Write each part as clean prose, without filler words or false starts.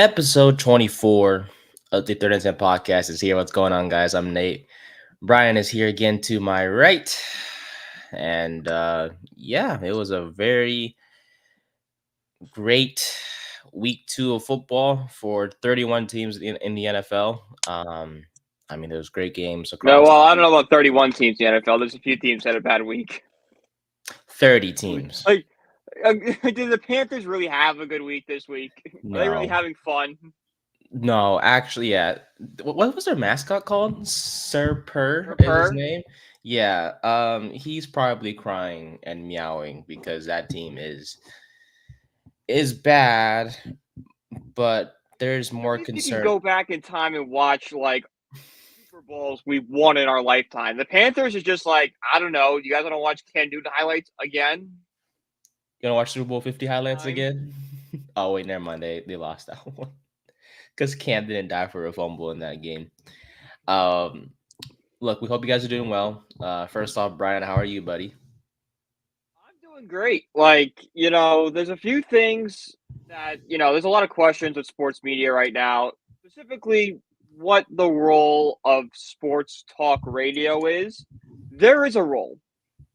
Episode 24 of the Third and 10 podcast is here. What's going on, guys? I'm Nate. Brian is here again to my right. And yeah, it was a very great week 2 of football for 31 teams in the NFL. There was great games No, across well, I don't know about 31 teams in the NFL. There's a few teams that had a bad week. 30 teams. Did the Panthers really have a good week this week? Are they really No. having fun? No, actually, yeah. What was their mascot called? Sir Purr Or is his per? name. Yeah. He's probably crying and meowing because that team is bad, but there's At more least you can concern. go back in time and watch like Super Bowls we've won in our lifetime. The Panthers is just like, I don't know. You guys want to watch Cam Newton highlights again? You gonna watch Super Bowl 50 highlights Time. again? Oh wait, never mind. They lost that one because Cam didn't die for a fumble in that game. Um, Look, we hope you guys are doing well. First off, Brian, how are you, buddy? I'm doing great. There's a few things that, there's a lot of questions with sports media right now, specifically what the role of sports talk radio is. There is a role,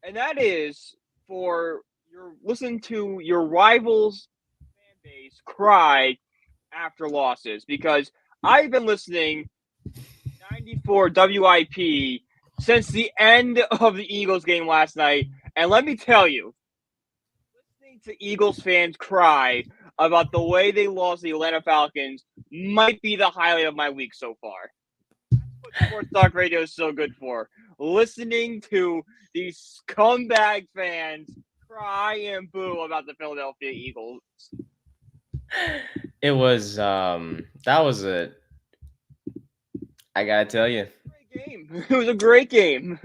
and that is for your listen to your rivals fan base cry after losses because I've been listening 94 WIP since the end of the Eagles game last night, and let me tell you, listening to Eagles fans cry about the way they lost the Atlanta Falcons might be the highlight of my week so far. That's what Sports Talk Radio is so good for. Listening to these scumbag fans cry and boo about the Philadelphia Eagles. It was that was a I gotta tell you. Great game. It was a great game.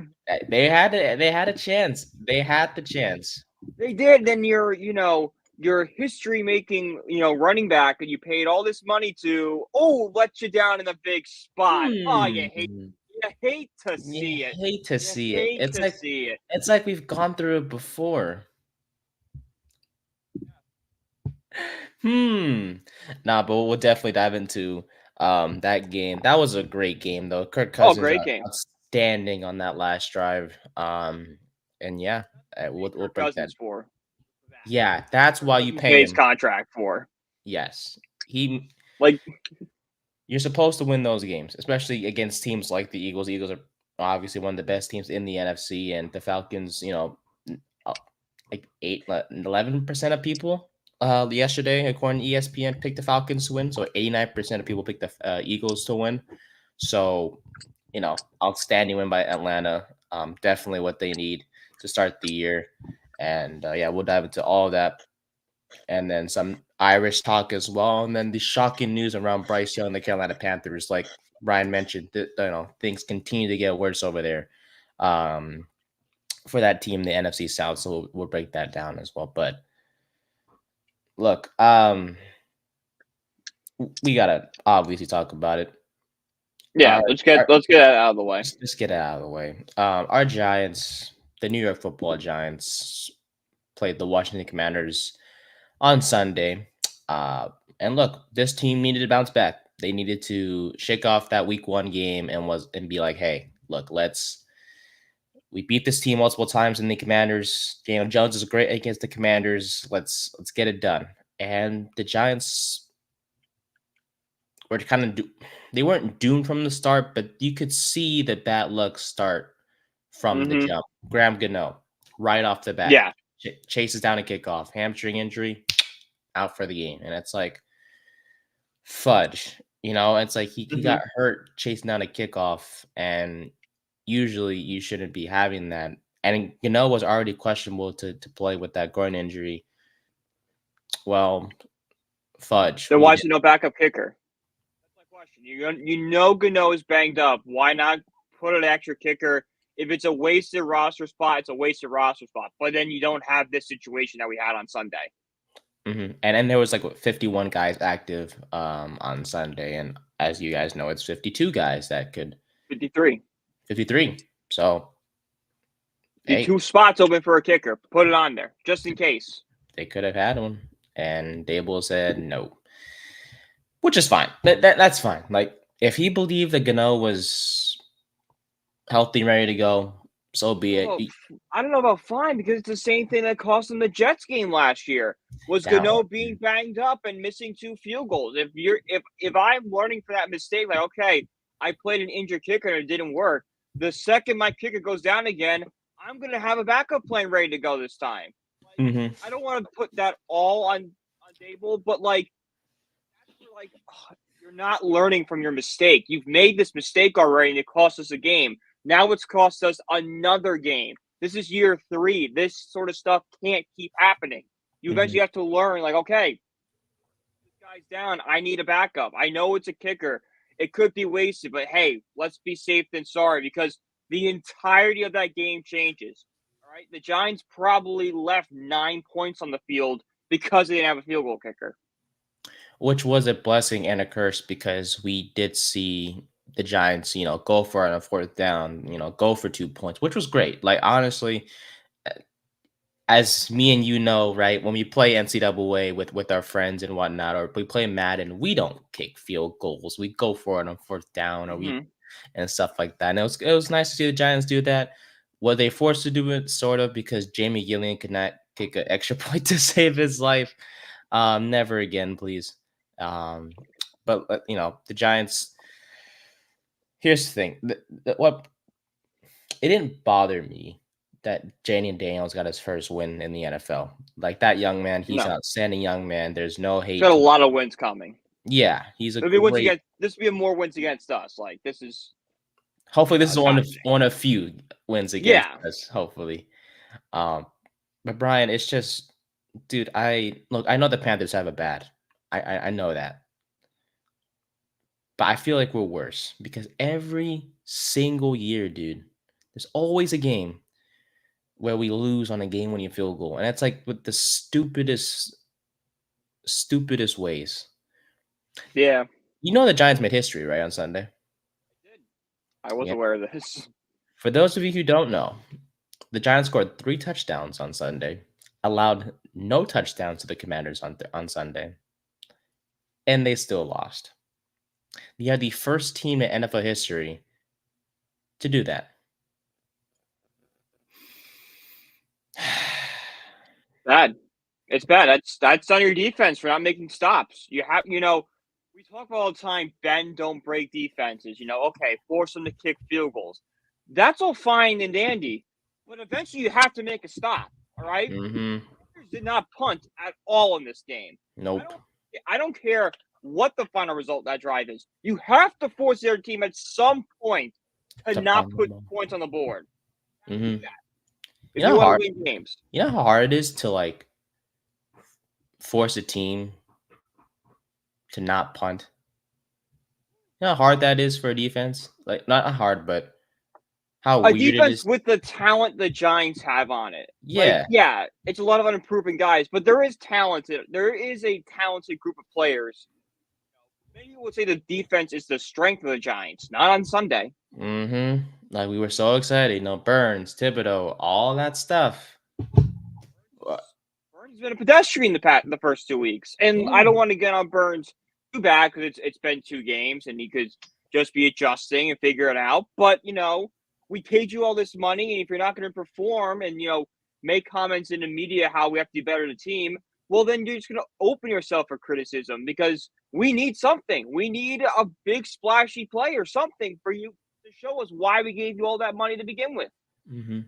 They had a chance. They had the chance. They did. Then your history making, running back and you paid all this money to, let you down in the big spot. Oh, you hate to see it. Hate to You see it. hate to see it. It's like we've gone through it before. Nah, but we'll definitely dive into that game. That was a great game though. Kirk Cousins Great game. outstanding on that last drive. And yeah, we'll Kirk break that. Cousins for. Yeah, that's why you pay his him. contract for. Yes, you're supposed to win those games, especially against teams like the Eagles. The Eagles are obviously one of the best teams in the NFC, and the Falcons, like 11% of people yesterday, according to ESPN, picked the Falcons to win. So 89% of people picked the Eagles to win. So, outstanding win by Atlanta. Definitely what they need to start the year. And yeah, we'll dive into all of that. And then some Irish talk as well. And then the shocking news around Bryce Young and the Carolina Panthers. Like Ryan mentioned, things continue to get worse over there for that team, the NFC South. So we'll break that down as well. But look, we gotta obviously talk about it. Yeah, let's get that out of the way. Let's get it out of the way. Our Giants, the New York Football Giants, played the Washington Commanders on Sunday. And look, this team needed to bounce back. They needed to shake off that Week 1 game and be like, hey, look, we beat this team multiple times in the Commanders. Daniel Jones is great against the Commanders. Let's get it done. And the Giants were they weren't doomed from the start, but you could see the bad luck start from the jump. Graham Gano, right off the bat. Yeah. Chases down a kickoff, hamstring injury, out for the game. And it's like, fudge. It's like he got hurt chasing down a kickoff, and usually you shouldn't be having that. And Gano was already questionable to play with that groin injury. Well, fudge. Then why is there no backup kicker? That's my question. Gano is banged up. Why not put an extra kicker? If it's a wasted roster spot, it's a wasted roster spot. But then you don't have this situation that we had on Sunday. And then there was like 51 guys active on Sunday. And as you guys know, it's 52 guys that could. 53. So. Hey, 2 spots open for a kicker. Put it on there, just in case. They could have had one. And Dable said no. which is fine. That's fine. Like if he believed that Gano was healthy and ready to go, so be it. I don't know about fine because it's the same thing that cost them the Jets game last year. Was That Gano one. being banged up and missing 2 field goals? If I'm learning from that mistake, like okay, I played an injured kicker and it didn't work. The second my kicker goes down again, I'm gonna have a backup plan ready to go this time. Like Mm-hmm. I don't want to put that all on table, but like that's where like you're not learning from your mistake. You've made this mistake already and it cost us a game. Now it's cost us another game. This is year 3. This sort of stuff can't keep happening. You Mm-hmm. eventually have to learn, like, okay, this guy's down. I need a backup. I know it's a kicker. It could be wasted, but hey, let's be safe than sorry because the entirety of that game changes. All right. The Giants probably left 9 points on the field because they didn't have a field goal kicker. Which was a blessing and a curse because we did see the Giants, go for it on a fourth down, go for 2 points, which was great. Like honestly, as me and right, when we play NCAA with our friends and whatnot, or we play Madden, we don't kick field goals. We go for it on fourth down, or we Mm-hmm. and stuff like that. And it was nice to see the Giants do that. Were they forced to do it sort of because Jamie Gillian could not kick an extra point to save his life? Never again, please. Um, but the Giants. Here's the thing: what it didn't bother me that Janian Daniels got his first win in the NFL. Like that young man, he's an No, outstanding young man. There's no he's hate got a to. lot of wins coming. Yeah, he's a There'll be wins great. against. This will be more wins against us. Like this is Hopefully, this is it's happening. one of few wins against Yeah, us. Hopefully, um, but Brian, it's just, dude. I know the Panthers have a bad. I know that, but I feel like we're worse because every single year, dude, there's always a game where we lose on a game-winning field goal, and it's like with the stupidest ways. yeah. The Giants made history, right, on Sunday. I did. I was Yeah. aware of this. For those of you who don't know, the Giants scored 3 touchdowns on Sunday, allowed no touchdowns to the Commanders on Sunday, and they still lost. They are the first team in NFL history to do that. Bad. It's bad. That's on your defense for not making stops. You have, we talk about all the time. Bend, don't break defenses. Okay, force them to kick field goals. That's all fine and dandy, but eventually you have to make a stop. All right. Mm-hmm. Did not punt at all in this game. I Nope. don't. I don't care what the final result of that drive is. You have to force their team at some point to not put points on the board. Do Mm-hmm. that You if know you how want hard. to win games. You know how hard it is to like force a team to not punt. You know how hard that is for a defense. Like not hard, but how A weird it defense is. with the talent the Giants have on it. Like, Yeah. yeah, it's a lot of unimproving guys, but there is talented. There is a talented group of players. Many people would say the defense is the strength of the Giants. Not on Sunday. Mm-hmm. Like we were so excited. Burns, Thibodeau, all that stuff. Burns has been a pedestrian the first 2 weeks, and I Yeah. don't want to get on Burns too bad because it's been 2 games and he could just be adjusting and figure it out. But we paid you all this money, and if you're not going to perform and make comments in the media how we have to be better than the team, well then you're just going to open yourself for criticism because we need something. We need a big splashy play or something for you to show us why we gave you all that money to begin with. Mm-hmm.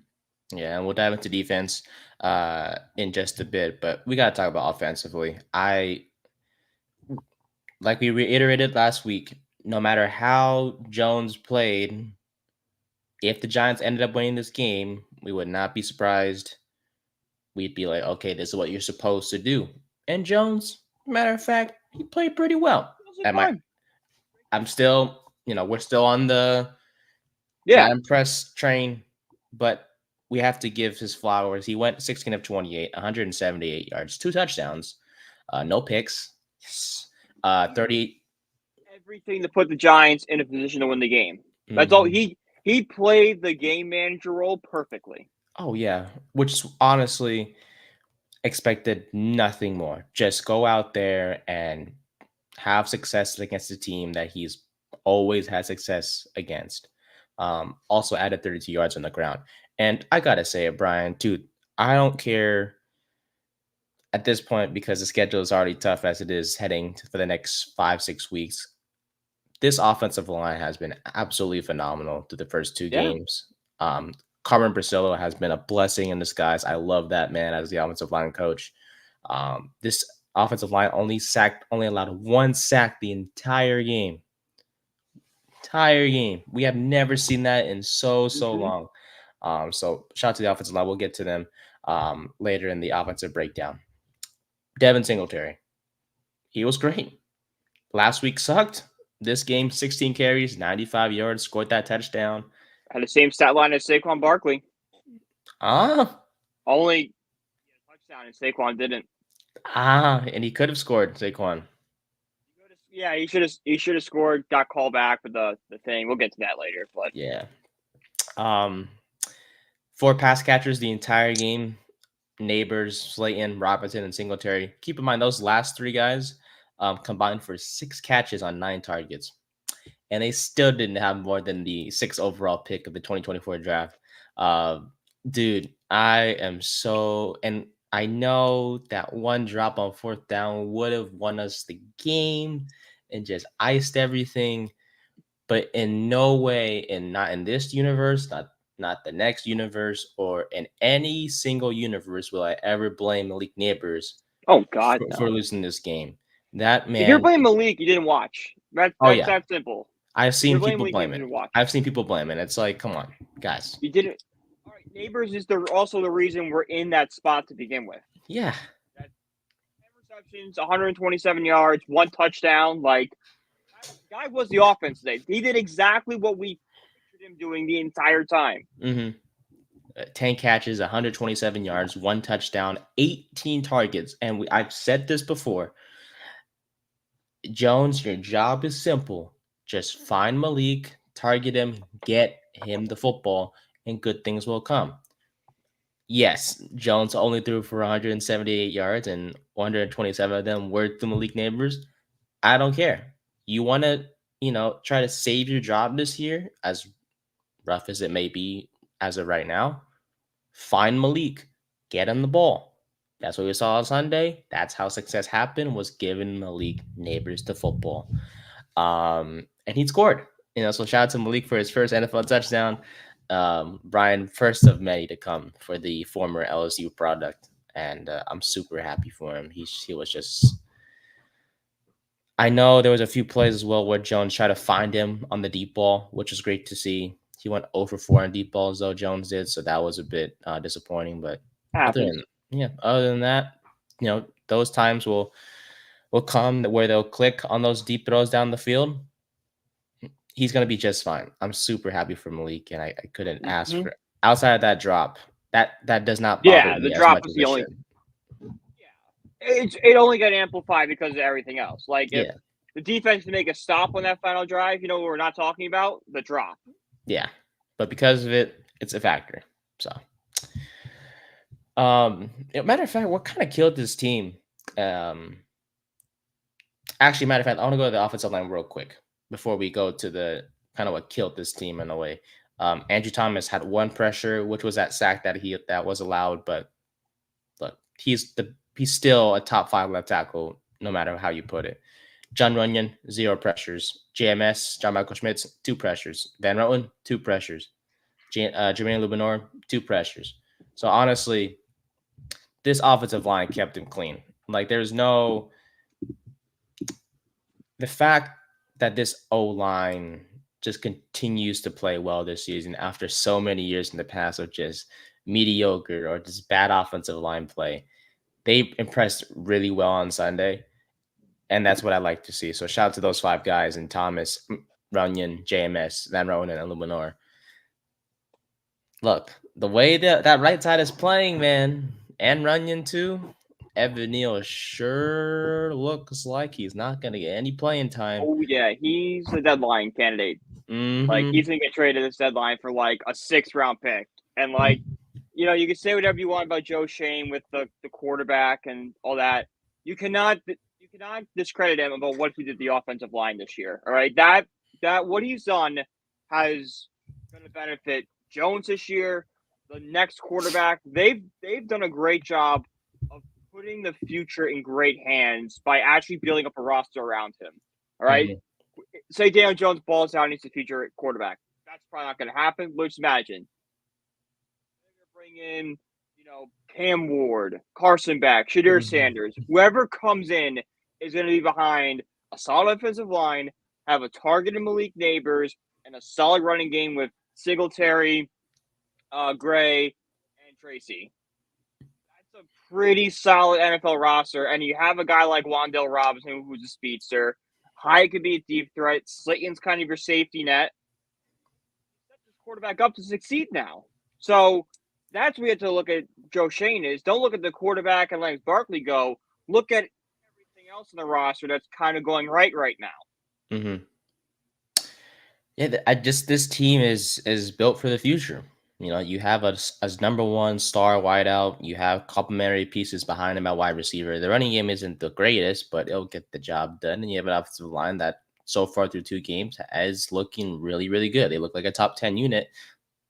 Yeah, and we'll dive into defense in just a bit, but we got to talk about offensively. Like we reiterated last week, no matter how Jones played, if the Giants ended up winning this game, we would not be surprised. We'd be like, okay, this is what you're supposed to do. And Jones, matter of fact, he played pretty well. I'm still, we're still on the not impressed train, but we have to give his flowers. He went 16 of 28, 178 yards, 2 touchdowns, no picks. 30. Everything to put the Giants in a position to win the game. That's all. He played the game manager role perfectly. Oh yeah, which honestly expected nothing more. Just go out there and have success against the team that he's always had success against. Also added 32 yards on the ground. And I gotta say it, Brian, dude, I don't care at this point because the schedule is already tough as it is for the next 5, 6 weeks. This offensive line has been absolutely phenomenal through the first two Yeah. games. Carmen Brasillo has been a blessing in disguise. I love that man as the offensive line coach. This offensive line only allowed one sack the entire game. Entire game. We have never seen that in so Hmm. long. So shout out to the offensive line. We'll get to them later in the offensive breakdown. Devin Singletary. He was great. Last week sucked. This game, 16 carries, 95 yards, scored that touchdown. Had the same stat line as Saquon Barkley. Ah, Only a touchdown, and Saquon didn't. and he could have scored, Saquon. Yeah, he should have scored. Got called back for the thing. We'll get to that later. But Yeah. Um, 4 pass catchers the entire game. Neighbors, Slayton, Robinson, and Singletary. Keep in mind those last three guys combined for 6 catches on 9 targets, and they still didn't have more than the 6th overall pick of the 2024 draft. Uh, Dude, I am so, and I know that one drop on 4th down would have won us the game and just iced everything, but in no way, and not in this universe, not the next universe, or in any single universe will I ever blame Malik Neighbors oh God, for no. losing this game. That If you're man, blaming Malik, you didn't watch. oh That's yeah, that simple. I've If you're seen blaming people Malik, you blame it. didn't watch. I've seen people blame it. It's like, come on, guys. You didn't. All right, Neighbors is also the reason we're in that spot to begin with. Yeah, That 10 receptions, 127 yards, 1 touchdown. Like guy was the offense today. He did exactly what we pictured him doing the entire time. 10 catches, 127 yards, 1 touchdown, 18 targets, and I've said this before. Jones, your job is simple. Just find Malik, target him, get him the football, and good things will come. Yes, Jones only threw for 178 yards, and 127 of them were to Malik Neighbors. I don't care. You want to, try to save your job this year, as rough as it may be as of right now. Find Malik, get him the ball. That's what we saw on Sunday. That's how success happened, was giving Malik Neighbors the football. And he scored. So shout out to Malik for his first NFL touchdown. Brian, first of many to come for the former LSU product, and I'm super happy for him. He was just. I know there was a few plays as well where Jones tried to find him on the deep ball, which was great to see. He went over 4 on deep balls though, Jones did, so that was a bit disappointing. But Happens. other than that, those times will come where they'll click on those deep throws down the field. He's going to be just fine. I'm super happy for Malik, and I couldn't ask for outside of that drop. That does not bother Yeah, the me as drop much was as the it only. should. It only got amplified because of everything else. Like if Yeah, the defense to make a stop on that final drive, what we're not talking about? The drop. yeah, but because of it, it's a factor. So, matter of fact, what kind of killed this team? Actually, matter of fact, I want to go to the offensive line real quick before we go to the kind of what killed this team in a way. Andrew Thomas had one pressure, which was that sack that was allowed. But look, he's still a top 5 left tackle, no matter how you put it. John Runyon, 0 pressures. JMS, John Michael Schmitz, 2 pressures. Van Roten, 2 pressures. Jermaine Lubinor, 2 pressures. So honestly, this offensive line kept him clean. Like there's no. The fact that this O line just continues to play well this season after so many years in the past of just mediocre or just bad offensive line play, they impressed really well on Sunday, and that's what I like to see. So shout out to those 5 guys and Thomas, Runyon, JMS, Van Roten, and Luminor. Look, the way that right side is playing, man, and Runyon too. Evan Neal sure looks like he's not going to get any playing time. Oh yeah, he's a deadline candidate. Like he's gonna get traded this deadline for like a 6th-round pick, and like you can say whatever you want about Joe Shane with the quarterback and all that. You cannot cannot discredit him about what he did the offensive line this year. All right, that what he's done has going to benefit Jones this year. The next quarterback, they've done a great job of putting the future in great hands by actually building up a roster around him. All right, say Daniel Jones balls out and he's the future quarterback. That's probably not going to happen. But just imagine bring in, Cam Ward, Carson Beck, Shadir Sanders. Whoever comes in is going to be behind a solid offensive line, have a targeted Malik Neighbors, and a solid running game with Singletary, Gray, and Tracy. That's a pretty solid NFL roster. And you have a guy like Wan'Dale Robinson, who's a speedster. Hyatt could be a deep threat. Slayton's kind of your safety net. Set this quarterback up to succeed now. So that's where we have to look at Joe Shane is. Don't look at the quarterback and let Barkley go. Look at everything else in the roster that's kind of going right now. Mm-hmm. Yeah, this team is built for the future. You have a number one star wideout. You have complementary pieces behind him at wide receiver. The running game isn't the greatest, but it'll get the job done. And you have an offensive line that so far through 2 games is looking really, really good. They look like a top 10 unit.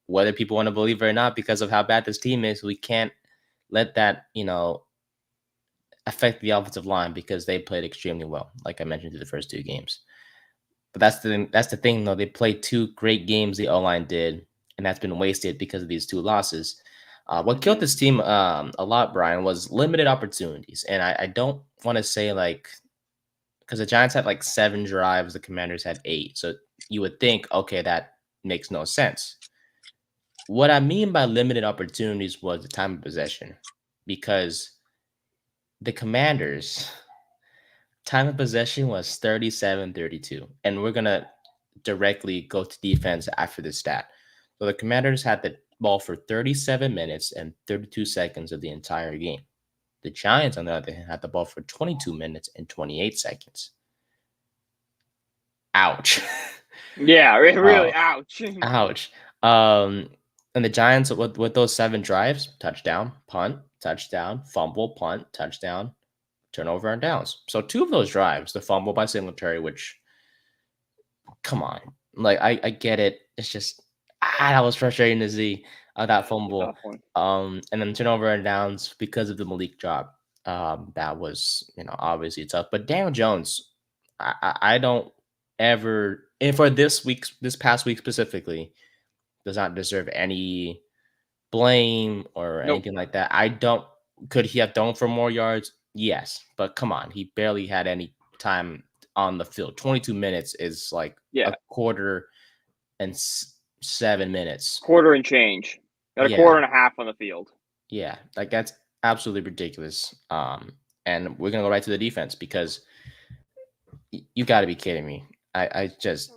Whether people want to believe it or not, because of how bad this team is, we can't let that, affect the offensive line because they played extremely well, like I mentioned through the first 2 games. But that's the thing, though. They played 2 great games, the O-line did, and that's been wasted because of these 2 losses. What killed this team a lot, Brian, was limited opportunities. And I don't want to say because the Giants had 7 drives, the Commanders had 8. So you would think, okay, that makes no sense. What I mean by limited opportunities was the time of possession, because the Commanders' time of possession was 37-32, and we're going to directly go to defense after this stat. So the Commanders had the ball for 37 minutes and 32 seconds of the entire game. The Giants, on the other hand, had the ball for 22 minutes and 28 seconds. Ouch. Yeah, really, ouch. Ouch. And the Giants, with those 7 drives, touchdown, punt, touchdown, fumble, punt, touchdown, turnover, and downs. So 2 of those drives, the fumble by Singletary, which, come on. I get it. It's just, that was frustrating to see that fumble. And then turnover and downs because of the Malik drop. That was, obviously tough. But Daniel Jones, I don't ever, and for this past week specifically, does not deserve any blame or anything like that. Could he have thrown for more yards? Yes, but come on, he barely had any time on the field. 22 minutes is a quarter and 7 minutes. Quarter and change. Got a quarter and a half on the field. Yeah, that's absolutely ridiculous. And we're gonna go right to the defense, because you got to be kidding me. I just.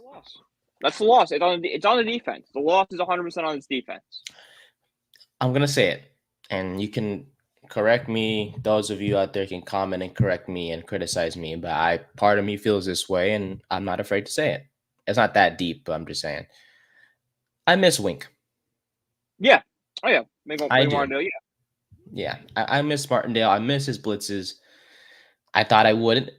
That's the loss. It's on the defense. The loss is 100% on its defense. I'm gonna say it, and you can correct me. Those of you out there can comment and correct me and criticize me, but part of me feels this way, and I'm not afraid to say it. It's not that deep, but I'm just saying. I miss Wink. Yeah. Oh yeah. I do. Yeah. I miss Martindale. I miss his blitzes. I thought I wouldn't,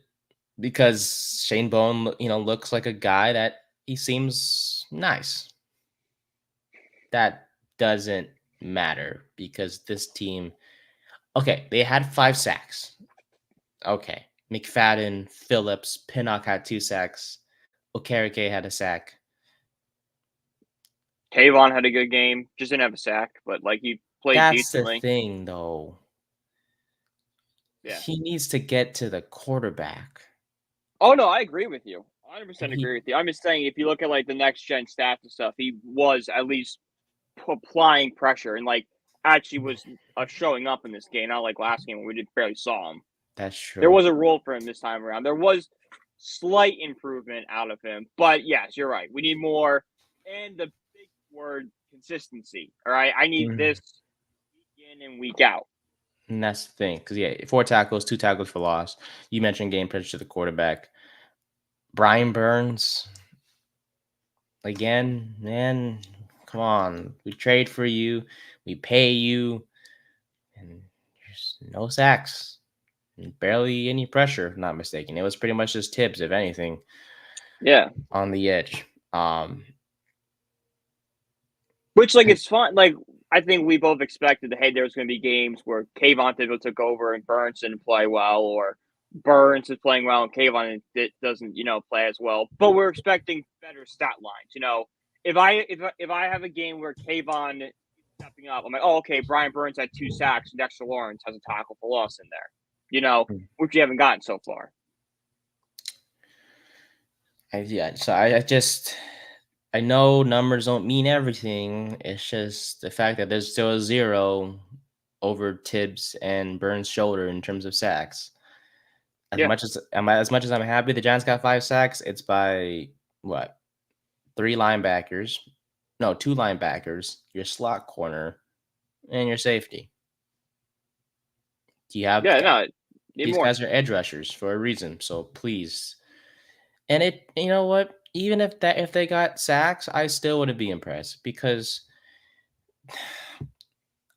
because Shane Bowen, looks like a guy that he seems nice. That doesn't matter, because this team, okay, they had 5 sacks. Okay. McFadden, Phillips, Pinnock had 2 sacks. Okereke had a sack. Tavon had a good game. Just didn't have a sack, but he played decently. That's the thing, though. Yeah. He needs to get to the quarterback. Oh, no, I agree with you. 100% agree with you. I'm just saying, if you look at the next gen stats and stuff, he was at least applying pressure and actually was showing up in this game, not like last game when we barely saw him. That's true. There was a role for him this time around. There was slight improvement out of him, but yes, you're right. We need more, and the big word, consistency. All right, I need this week in and week out. And that's the thing, because 4 tackles, 2 tackles for loss. You mentioned game pressure to the quarterback. Brian Burns, again, man, come on. We trade for you, we pay you, and there's no sacks. Barely any pressure, if not mistaken. It was pretty much just Tibbs, if anything, Yeah. on the edge. Which, like, it's fun. Like, I think we both expected that, hey, there was going to be games where Kayvon Thibodeau took over and Burns didn't play well, or Burns is playing well and Kayvon doesn't, play as well. But we're expecting better stat lines. If I have a game where Kayvon is stepping up, I'm like, oh, okay, Brian Burns had 2 sacks and Dexter Lawrence has a tackle for loss in there, which you haven't gotten so far. I know numbers don't mean everything. It's just the fact that there's still a 0 over Tibbs and Burns' shoulder in terms of sacks. As much as I'm happy the Giants got 5 sacks, it's by what? 3 linebackers. No, 2 linebackers, your slot corner, and your safety. Do you have these more. guys are edge rushers for a reason, so please. And you know what? Even if they got sacks, I still wouldn't be impressed because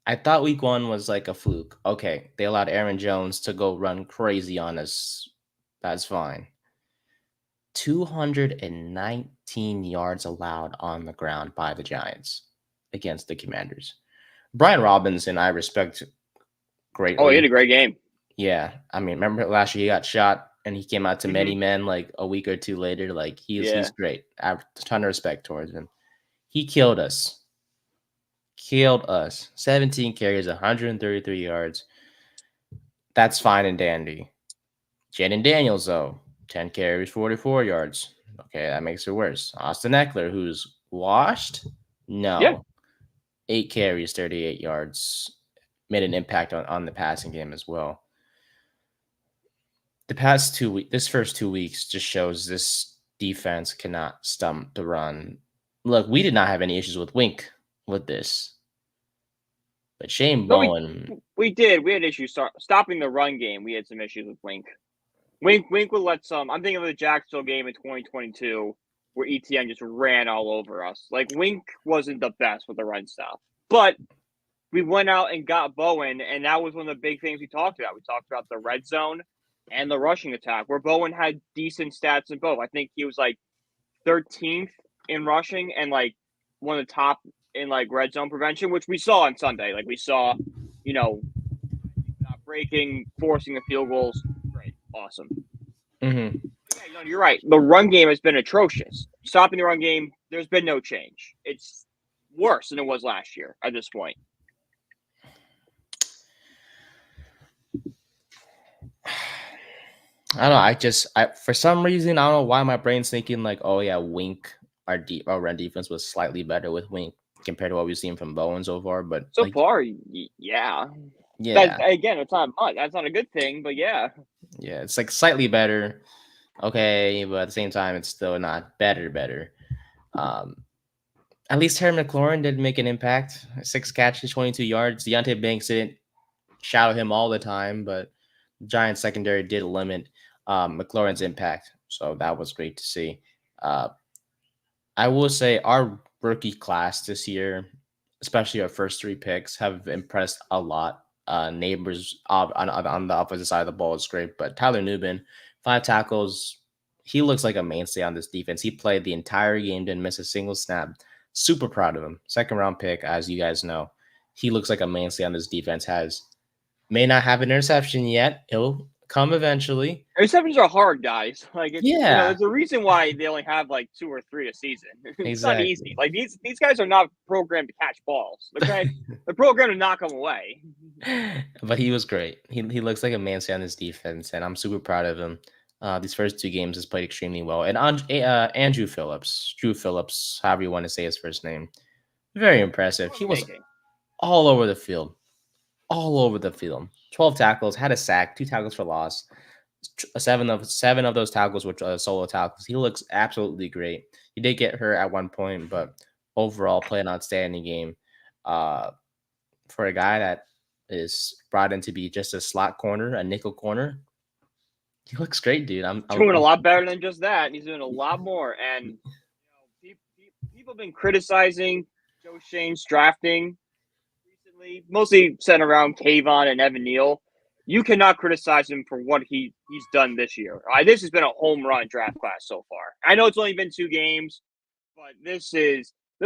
I thought week 1 was like a fluke. Okay, they allowed Aaron Jones to go run crazy on us. That's fine. 219 yards allowed on the ground by the Giants against the Commanders. Brian Robinson, I respect greatly. Oh, he had a great game. Yeah. I mean, remember last year he got shot and he came out to many men like a week or 2 later. Like, he's great. I have a ton of respect towards him. He killed us. 17 carries, 133 yards. That's fine and dandy. Jaden Daniels, though, 10 carries, 44 yards. Okay, that makes it worse. Austin Eckler, who's washed? No. Yeah. 8 carries, 38 yards. Made an impact on the passing game as well. This first 2 weeks just shows this defense cannot stump the run. Look, we did not have any issues with Wink with this. But Shane Bowen. We did. We had issues stopping the run game. We had some issues with Wink. Wink would let some. I'm thinking of the Jacksonville game in 2022 where ETN just ran all over us. Like, Wink wasn't the best with the run stuff. But we went out and got Bowen, and that was one of the big things we talked about. We talked about the red zone and the rushing attack, where Bowen had decent stats in both. I think he was like 13th in rushing and like one of the top in like red zone prevention, which we saw on Sunday. Like, we saw, not breaking, forcing the field goals. Great. Awesome. Mm-hmm. Yeah, you're right. The run game has been atrocious. Stopping the run game, there's been no change. It's worse than it was last year at this point. I don't know. For some reason, I don't know why my brain's thinking like, oh yeah, Wink, our run defense was slightly better with Wink compared to what we've seen from Bowen so far. But so far, yeah. Again, it's not much. That's not a good thing, but yeah. Yeah, it's like slightly better. Okay, but at the same time, it's still not better. At least Terry McLaurin did make an impact. 6 catches, 22 yards. Deontay Banks didn't shadow him all the time, but Giants secondary did limit McLaurin's impact, so that was great to see. I will say our rookie class this year, especially our first 3 picks, have impressed a lot. Neighbors on the opposite side of the ball is great, but Tyler Nubin, 5 tackles. He looks like a mainstay on this defense. He played the entire game, didn't miss a single snap. Super proud of him. 2nd round pick, as you guys know. He looks like a mainstay on this defense. May not have an interception yet. It'll come eventually. Interceptions are hard, guys. Like, there's a reason why they only have like 2 or 3 a season. It's not easy. Like, these guys are not programmed to catch balls. They're programmed to knock them away. But he was great. He looks like a mainstay on this defense, and I'm super proud of him. These first 2 games has played extremely well. And Andrew Phillips, Drew Phillips, however you want to say his first name, very impressive. He was all over the field. 12 tackles, had a sack, 2 tackles for loss. 7 of those tackles were solo tackles. He looks absolutely great. He did get hurt at one point, but overall played an outstanding game. For a guy that is brought in to be just a slot corner, a nickel corner, he looks great, dude. I'm doing a lot better than just that. He's doing a lot more. And people have been criticizing Joe Shane's drafting recently, mostly centered around Kayvon and Evan Neal. you cannot criticize him for what he's done this year. This has been a home run draft class so far. I know it's only been 2 games, but there's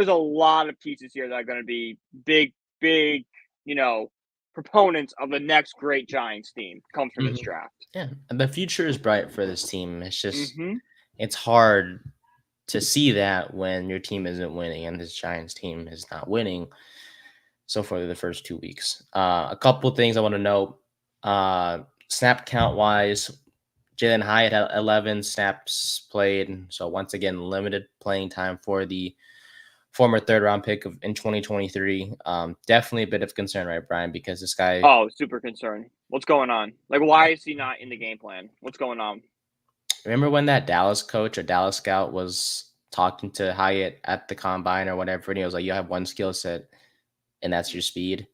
a lot of pieces here that are going to be big, proponents of the next great Giants team comes from this Mhm. draft. Yeah, and the future is bright for this team. It's just Mm-hmm. it's hard to see that when your team isn't winning and this Giants team is not winning so far the first 2 weeks. A couple things I want to note. Snap count wise, Jalen Hyatt had 11 snaps played. So once again, limited playing time for the former third round pick in 2023. Definitely a bit of concern, right, Brian? Because this guy, Oh, super concerned. What's going on? Like, why is he not in the game plan? What's going on? remember when that Dallas coach or Dallas scout was talking to Hyatt at the combine or whatever, and he was like, "You have one skill set, and that's your speed."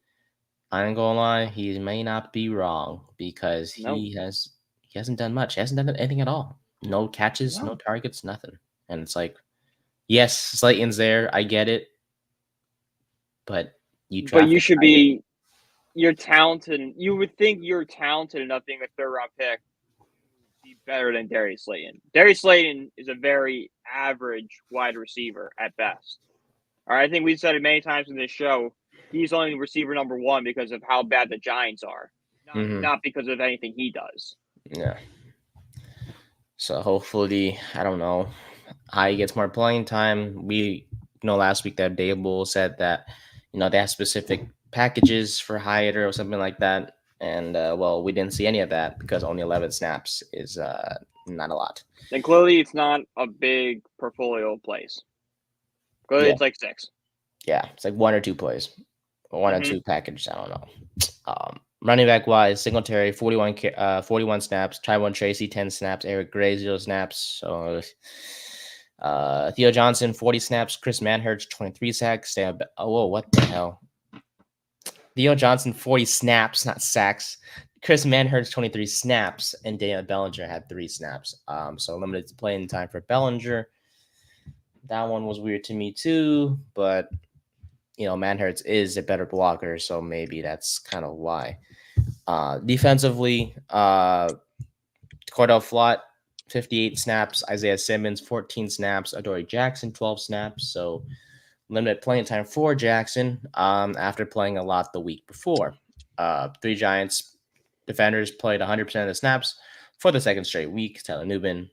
I ain't gonna lie, he may not be wrong because No, he hasn't done much. He hasn't done anything at all. No catches, no no. targets, nothing. And it's like, yes, Slayton's there. I get it, but you But you drafted should Hyatt. be. You're talented. You would think you're talented enough being a third round pick be better than Darius Slayton. Darius Slayton is a very average wide receiver at best. All right, I think we've said it many times in this show. He's only receiver number 1 because of how bad the Giants are, Hmm. not because of anything he does. Yeah. So hopefully, I don't know, Hyatt gets more playing time. We know last week that Dable said that they have specific packages for Hyatt or something like that. And well, we didn't see any of that because only 11 snaps is not a lot. Then clearly it's not a big portfolio place. Clearly Yeah, it's like 6. yeah, it's like one or two plays, or one or Mm-hmm. two packages. I don't know. Running back wise, Singletary 41 snaps, Tyrone Tracy 10 snaps, Eric Gray 0 snaps. So Theo Johnson 40 snaps, Chris Manhertz 23 sacks. Oh, whoa, what the hell? Theo Johnson 40 snaps, not sacks. Chris Manhertz 23 snaps, and Daniel Bellinger had 3 snaps. So limited playing time for Bellinger. That one was weird to me too, but Manhertz is a better blocker, so maybe that's kind of why. Defensively, Cordell Flott, 58 snaps. Isaiah Simmons, 14 snaps. Adoree Jackson, 12 snaps. So limited playing time for Jackson after playing a lot the week before. 3 Giants defenders played 100% of the snaps for the second straight week. Tyler Nubin,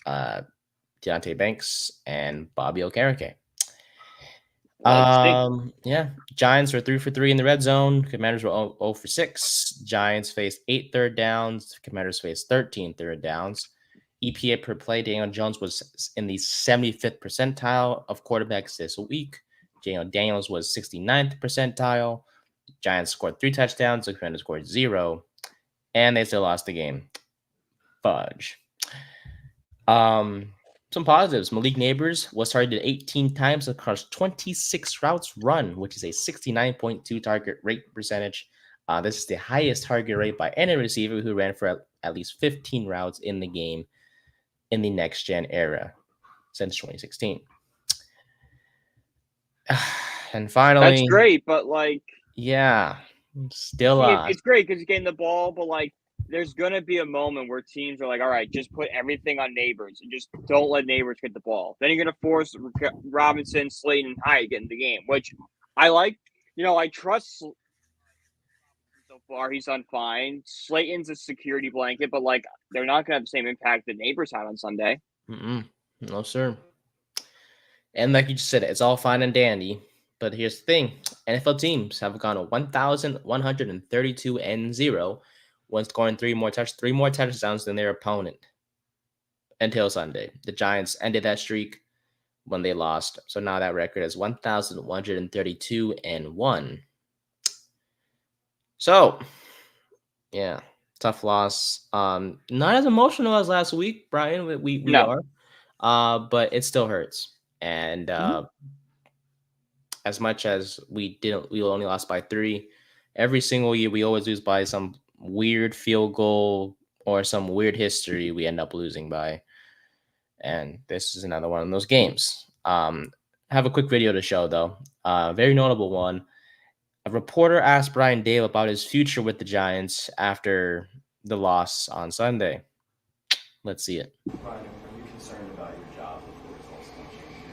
Deontay Banks, and Bobby Okereke. Like stink. Yeah. Giants were 3 for 3 in the red zone. Commanders were 0 for 6. Giants faced 8 third downs. Commanders faced 13 third downs. EPA per play, Daniel Jones was in the 75th percentile of quarterbacks this week. Daniels was 69th percentile. Giants scored 3 touchdowns. The Commanders scored 0. And they still lost the game. Fudge. Some positives. Malik Neighbors was targeted 18 times across 26 routes run, which is a 69.2 target rate percentage. This is the highest target rate by any receiver who ran for at least 15 routes in the game in the next gen era since 2016. And That's finally, great, but like, yeah, I still mean, it's great because he's getting the ball, but like, there's gonna be a moment where teams are like, "All right, just put everything on Neighbors and just don't let Neighbors get the ball." Then you're gonna force Robinson, Slayton, and Hyatt get in the game, which I like. I trust so far. He's done fine. Slayton's a security blanket, but like, they're not gonna have the same impact that Neighbors had on Sunday. no, sir. And like you just said, it's all fine and dandy. But here's the thing: NFL teams have gone 1,132-0 when scoring three more touchdowns than their opponent until Sunday. The Giants ended that streak when they lost, so now that record is 1,132-1. So, yeah, tough loss. Not as emotional as last week, Brian. We No. are, but it still hurts. And Mhm. as much as we only lost by 3. Every single year, we always lose by some weird field goal or some weird history we end up losing by. And this is another one of those games. Have a quick video to show though. Very notable one. A reporter asked Brian Dale about his future with the Giants after the loss on Sunday. Let's see it. Brian, are you concerned about your job if the results don't change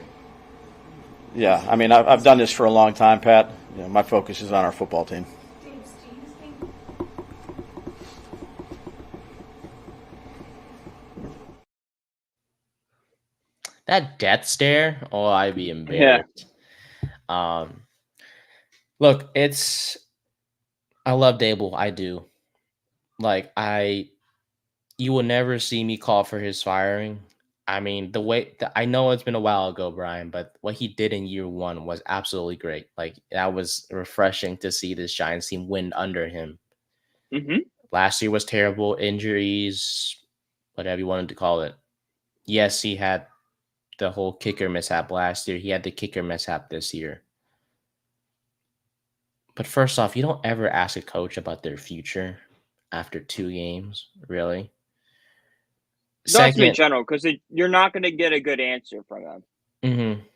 here? Yeah, I mean, I've done this for a long time, Pat. My focus is on our football team. That death stare, oh, I'd be Yeah. embarrassed. Look, I love Dable. I do. Like, you will never see me call for his firing. I mean, I know it's been a while ago, Brian, but what he did in year one was absolutely great. Like, that was refreshing to see this Giants team win under him. Mm-hmm. Last year was terrible, injuries, whatever you wanted to call it. Yes, he had the whole kicker mishap last year. He had the kicker mishap this year. But first off, you don't ever ask a coach about their future after 2 games, really. Not to be Second, general, because you're not going to get a good answer from them. mm-hmm. Like,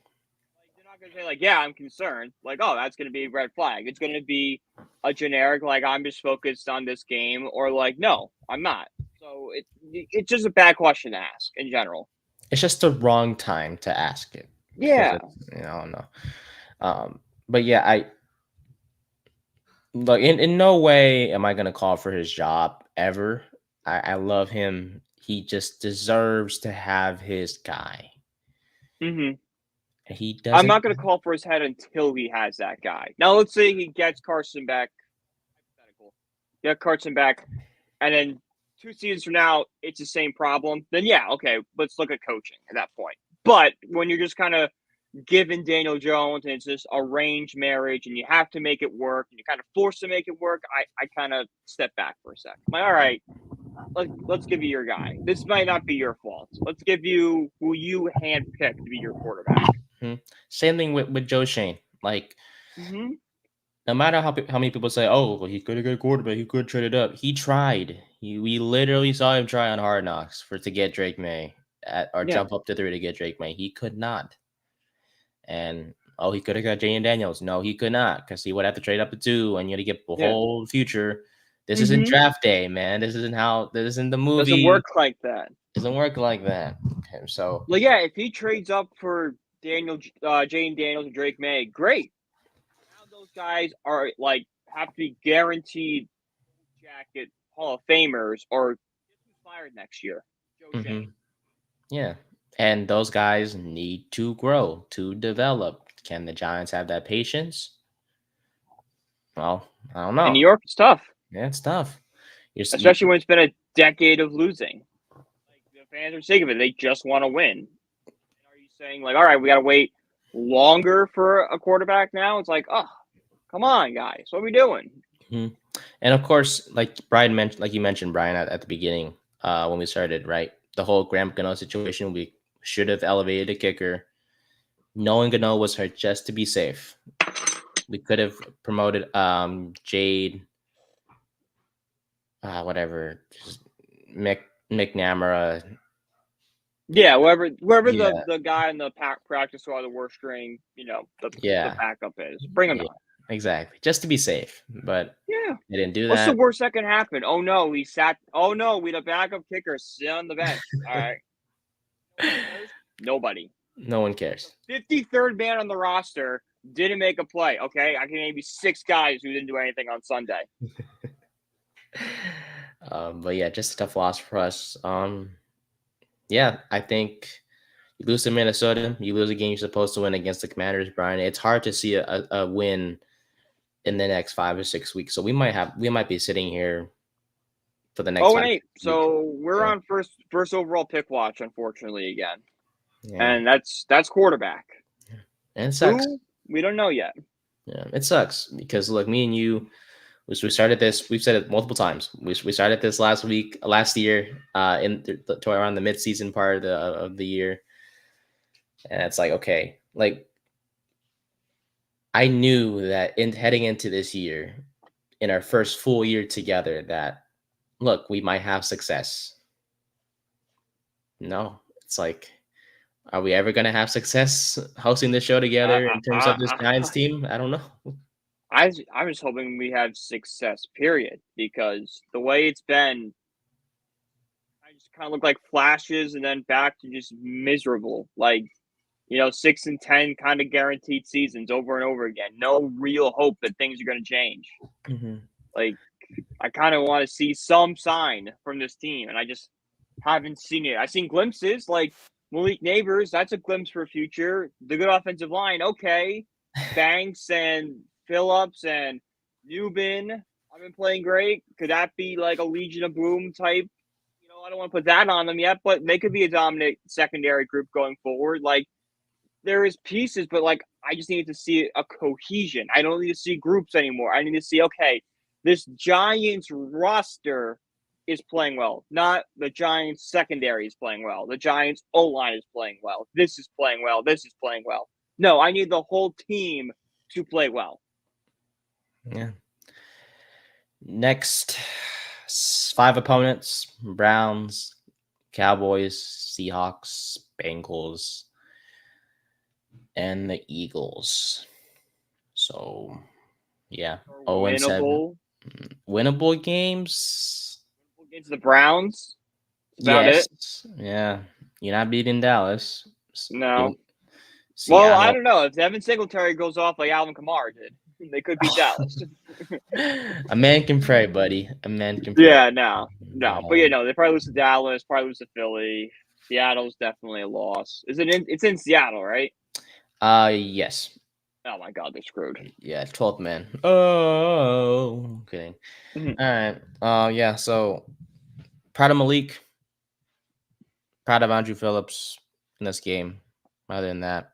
you're not going to say, like, yeah, I'm concerned. Like, oh, that's going to be a red flag. It's going to be a generic, like, I'm just focused on this game, or like, no, I'm not. So it's just a bad question to ask in general. It's just the wrong time to ask it. Yeah. I don't know. But yeah, look, in no way am I going to call for his job ever. I love him. He just deserves to have his guy. Mm-hmm. He doesn't. I'm not going to call for his head until he has that guy. Now, let's say he gets Carson back. Hypothetical. Get Carson back, and then 2 seasons from now, it's the same problem. Then yeah, okay, let's look at coaching at that point. But when you're just kind of given Daniel Jones and it's just arranged marriage and you have to make it work and you're kind of forced to make it work, I kind of step back for a sec. I'm like, all right, let's give you your guy. This might not be your fault. Let's give you who you handpicked to be your quarterback. Mm-hmm. Same thing with Joe Shane. Like, mm-hmm. No matter how many people say, oh, well, he could have got a quarterback, he could trade it up. He tried. We literally saw him try on Hard Knocks to get Drake May jump up to 3 to get Drake May. He could not. And he could have got Jane Daniels. No, he could not, because he would have to trade up to 2 and you had to get the whole future. This isn't draft day, man. This isn't the movie. Doesn't work like that. Doesn't work like that. Okay, so well, yeah, if he trades up for Jane Daniels and Drake May, great. Now those guys are like have to be guaranteed jacket Hall of Famers or fired next year. Joe Shane. Yeah. And those guys need to grow, to develop. Can the Giants have that patience? Well, I don't know. In New York, it's tough. Yeah, it's tough. Especially when it's been a decade of losing. Like, the fans are sick of it. They just want to win. Are you saying, like, all right, we got to wait longer for a quarterback now? It's like, oh, come on, guys. What are we doing? Mm-hmm. And, of course, like you mentioned, Brian, at the beginning when we started, right? The whole Graham Gano situation, we should have elevated a kicker. Knowing Gano was hurt just to be safe. We could have promoted Jade, whatever, just McNamara. Yeah, whoever the guy in the practice squad, the worst string, the backup is. Bring him on. Exactly, just to be safe. But yeah, they didn't do that. What's the worst that can happen? Oh no, we the backup kicker sit on the bench. All right. Nobody. No one cares. 53rd man on the roster didn't make a play. Okay, I can name you 6 guys who didn't do anything on Sunday. But yeah, just a tough loss for us. Yeah, I think you lose to Minnesota, you lose a game you're supposed to win against the Commanders, Brian. It's hard to see a win in the next 5 or 6 weeks. So we might be sitting here for the next 8. So we're on first overall pick watch, unfortunately, again. Yeah. And that's quarterback. And it sucks. We don't know yet. Yeah, it sucks because look, me and you, we started this. We've said it multiple times. We started this last year, to around the midseason part of the year, and it's like, okay, like I knew that heading into this year, in our first full year together, that look, we might have success. No, it's like, are we ever going to have success hosting the show together in terms of this Giants team? I don't know. I'm just hoping we have success, period, because the way it's been, I just kind of look like flashes and then back to just miserable. Like, 6-10 kind of guaranteed seasons over and over again. No real hope that things are going to change. Mm-hmm. Like, I kind of want to see some sign from this team, and I just haven't seen it. I've seen glimpses, like Malik Neighbors. That's a glimpse for future. The good offensive line, okay. Banks and Phillips and Newbin have been playing great. Could that be like a Legion of Boom type? I don't want to put that on them yet, but they could be a dominant secondary group going forward. Like, there is pieces, but like I just need to see a cohesion. I don't need to see groups anymore. I need to see, okay, this Giants roster is playing well, not the Giants secondary is playing well. The Giants O line is playing well. This is playing well. This is playing well. No, I need the whole team to play well. Yeah. Next, 5 opponents: Browns, Cowboys, Seahawks, Bengals, and the Eagles. So, yeah, 0-7. Winnable games. Against the Browns. About it. Yeah. You're not beating Dallas. No. Seattle. Well, I don't know. If Evan Singletary goes off like Alvin Kamara did, they could beat Dallas. A man can pray, buddy. A man can pray. Yeah, no. But they probably lose to Dallas, probably lose to Philly. Seattle's definitely a loss. It's in Seattle, right? Yes. Oh my God, they're screwed. Yeah, 12th man. Oh, kidding. Mm-hmm. All right. Yeah. So proud of Malik. Proud of Andrew Phillips in this game. Other than that,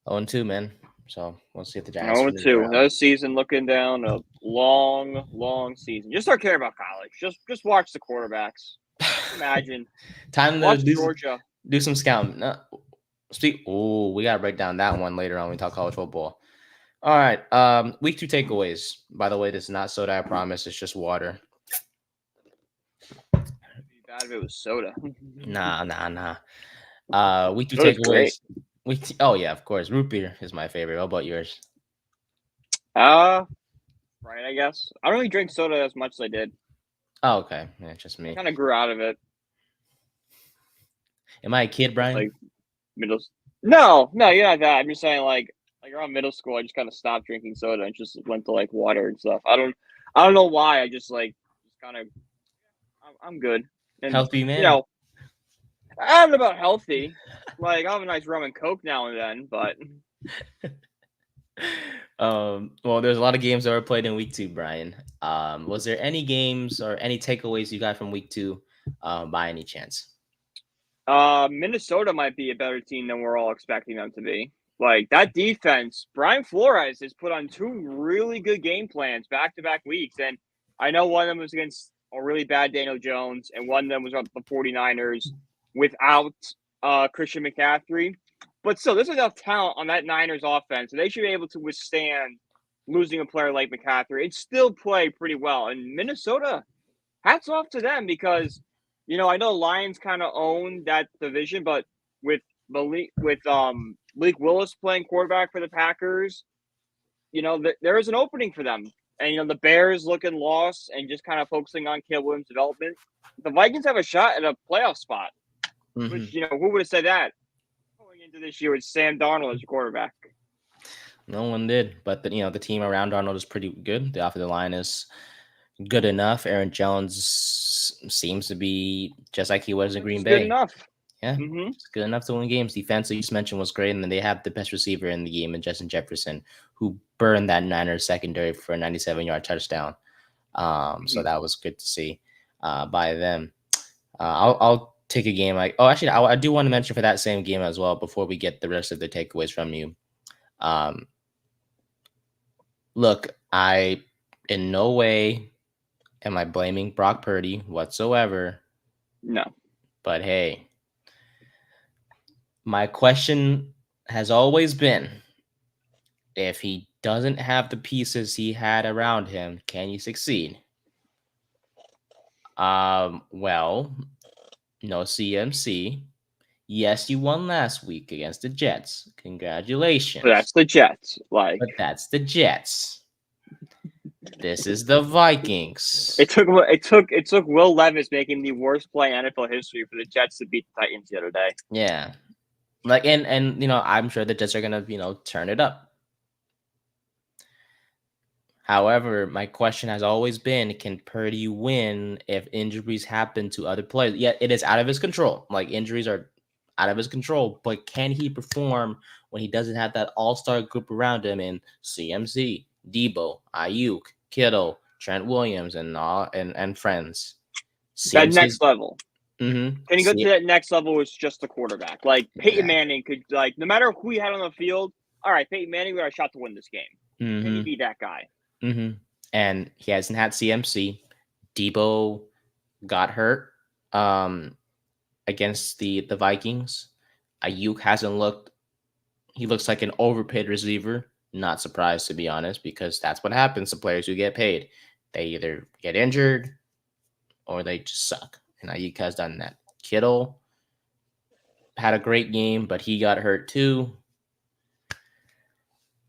0-2, man. So we'll see if the Giants. 0-2. Another season looking down a long, long season. Just start caring about college. Just watch the quarterbacks. Imagine. Time watch to Georgia. Do some scouting. We gotta break down that one later on when we talk college football. All right. Week 2 takeaways. By the way, this is not soda, I promise. It's just water. It'd be bad if it was soda. Nah. Week 2 takeaways. Oh yeah, of course. Root beer is my favorite. How about yours? Right, I guess. I don't really drink soda as much as I did. Oh, okay. Yeah, just me. I kind of grew out of it. Am I a kid, Brian? Like middle. No, you're not that. I'm just saying, like around middle school, I just kind of stopped drinking soda and just went to like water and stuff. I don't know why. I just kind of. I'm good. And, healthy man. I don't know about healthy. Like, I'll have a nice rum and Coke now and then, but. Well, there's a lot of games that were played in week 2, Brian. Was there any games or any takeaways you got from week 2 by any chance? Minnesota might be a better team than we're all expecting them to be. Like, that defense, Brian Flores has put on 2 really good game plans back-to-back weeks. And I know one of them was against a really bad Daniel Jones, and one of them was on the 49ers without Christian McCaffrey. But still, there's enough talent on that Niners offense, and they should be able to withstand losing a player like McCaffrey and still play pretty well. And Minnesota, hats off to them because, I know Lions kind of own that division, but with Malik Willis playing quarterback for the Packers, there is an opening for them. And, the Bears looking lost and just kind of focusing on Caleb Williams' development. The Vikings have a shot at a playoff spot, which, who would have said that going into this year with Sam Darnold as your quarterback? No one did, but the team around Darnold is pretty good. The offensive line is good enough. Aaron Jones seems to be just like he was in Green Bay. Good enough. Yeah, it's good enough to win games. Defense, you just mentioned, was great, and then they have the best receiver in the game, in Justin Jefferson, who burned that Niners secondary for a 97-yard touchdown. So that was good to see by them. I'll take a game like. Oh, actually, I do want to mention for that same game as well before we get the rest of the takeaways from you. Look, I in no way am I blaming Brock Purdy whatsoever. No, but hey. My question has always been, if he doesn't have the pieces he had around him, can you succeed? Well, no CMC. Yes, you won last week against the Jets. Congratulations. But that's the Jets. But that's the Jets. This is the Vikings. It took Will Levis making the worst play in NFL history for the Jets to beat the Titans the other day. Yeah. Like and I'm sure the Jets are gonna, turn it up. However, my question has always been, can Purdy win if injuries happen to other players? Yet it is out of his control. Like, injuries are out of his control, but can he perform when he doesn't have that all-star group around him in CMC, Debo, Ayuk, Kittle, Trent Williams, and friends? That next level. Mm-hmm. Can he go to that next level with just the quarterback? Like Peyton Manning could, like, no matter who he had on the field, all right, Peyton Manning would have a shot to win this game. Mm-hmm. Can he be that guy? Mm-hmm. And he hasn't had CMC. Debo got hurt against the Vikings. Ayuk hasn't looked. He looks like an overpaid receiver. Not surprised, to be honest, because that's what happens to players who get paid. They either get injured or they just suck. And Ayuk has done that. Kittle had a great game, but he got hurt too.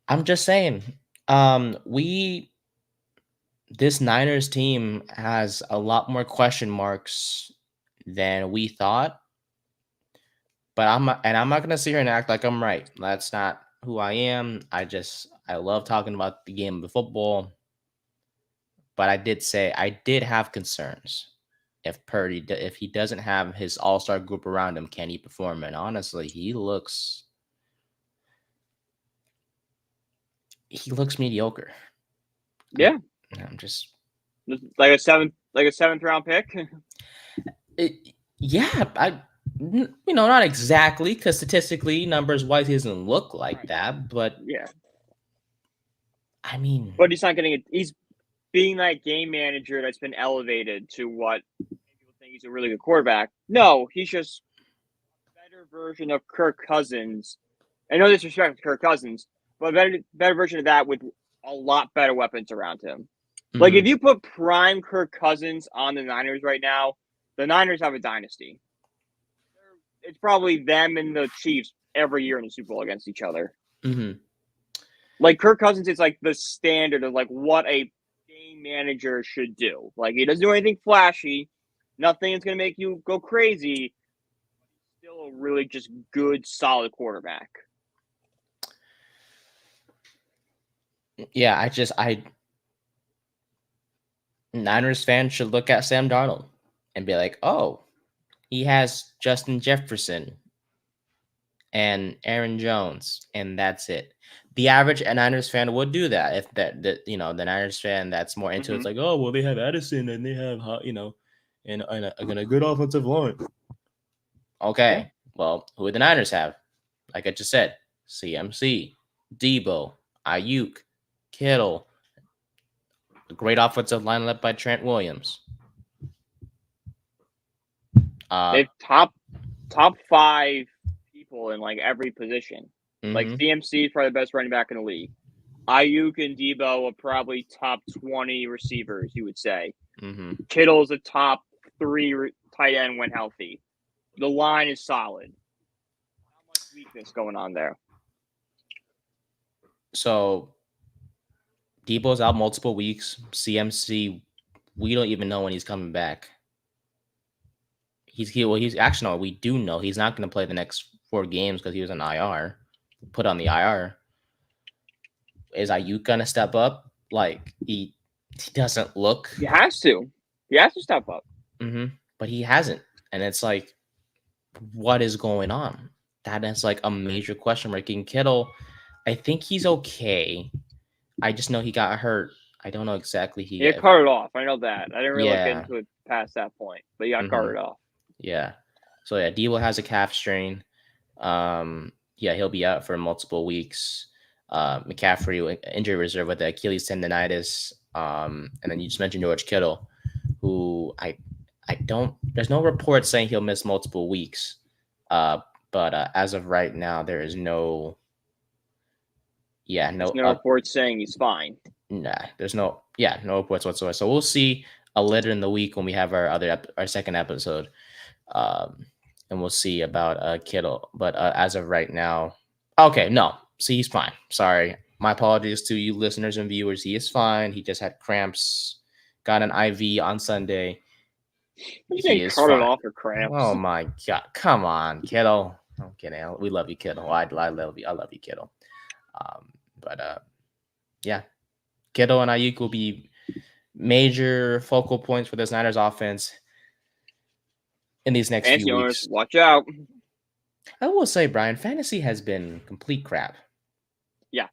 I'm just saying, this Niners team has a lot more question marks than we thought. But I'm not gonna sit here and act like I'm right. That's not who I am. I love talking about the game of football. But I did have concerns. If he doesn't have his all-star group around him, can he perform? And honestly, he looks mediocre. Yeah. I'm just like a seventh round pick. Not exactly, because statistically, numbers wise, he doesn't look like that. But yeah, I mean, but he's not getting it. He's being that game manager that's been elevated to what people think he's a really good quarterback. No, he's just a better version of Kirk Cousins. And no disrespect to Kirk Cousins, but a better version of that with a lot better weapons around him. Mm-hmm. Like, if you put prime Kirk Cousins on the Niners right now, the Niners have a dynasty. It's probably them and the Chiefs every year in the Super Bowl against each other. Mm-hmm. Like, Kirk Cousins is like the standard of like what a game manager should do. Like, he doesn't do anything flashy. Nothing is going to make you go crazy. He's still a really just good, solid quarterback. Yeah, Niners fans should look at Sam Darnold and be like, oh, he has Justin Jefferson and Aaron Jones, and that's it. The average Niners fan would do that if the Niners fan that's more into it's like, oh, well, they have Addison and they have and a good offensive line. Okay, well, who would the Niners have? Like I just said, CMC, Debo, Ayuk, Kittle, a great offensive line led by Trent Williams. They've top 5 people in like every position. Mm-hmm. Like CMC is probably the best running back in the league. Ayuk and Debo are probably top 20 receivers, you would say. Mm-hmm. Kittle's a top 3 tight end when healthy. The line is solid. Not much weakness going on there. So Debo's out multiple weeks. CMC, we don't even know when he's coming back. He's actually, no, we do know he's not going to play the next 4 games because he was on IR, put on the IR. Is Ayuk going to step up? Like, he doesn't look. He has to. He has to step up. Mm-hmm. But he hasn't. And it's like, what is going on? That is like a major question mark. And Kittle, I think he's okay. I just know he got hurt. I don't know exactly. He got carted off. I know that. I didn't really look into it past that point, but he got carted off. Yeah. So yeah, Debo has a calf strain. He'll be out for multiple weeks. McCaffrey injury reserve with the Achilles tendonitis. And then you just mentioned George Kittle, who there's no report saying he'll miss multiple weeks. But as of right now, there is no report saying he's fine. Nah, there's no reports whatsoever. So we'll see later in the week when we have our second episode. and we'll see about Kittle. But as of right now, okay, no, see, he's fine. Sorry, my apologies to you listeners and viewers. He is fine. He just had cramps, got an IV on Sunday. He's He getting is carted fine. off for cramps. Oh my God, come on, Kittle. I'm kidding. We love you, Kittle. I love you. I love you, Kittle. But yeah, Kittle and Ayuk will be major focal points for this Niners offense in these next Fancy few owners, weeks. watch out. I will say, Brian, fantasy has been complete crap. Yeah.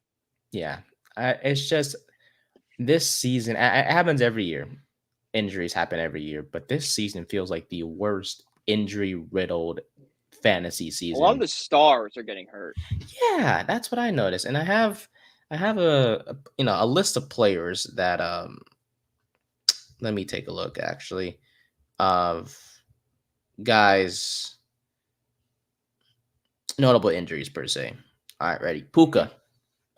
Yeah. It's just this season, it happens every year. Injuries happen every year, but this season feels like the worst injury-riddled fantasy A season. lot of the stars are getting hurt. Yeah, that's what I noticed. And I have a list of players that let me take a look actually of guys notable injuries per se. All right, ready. Puka,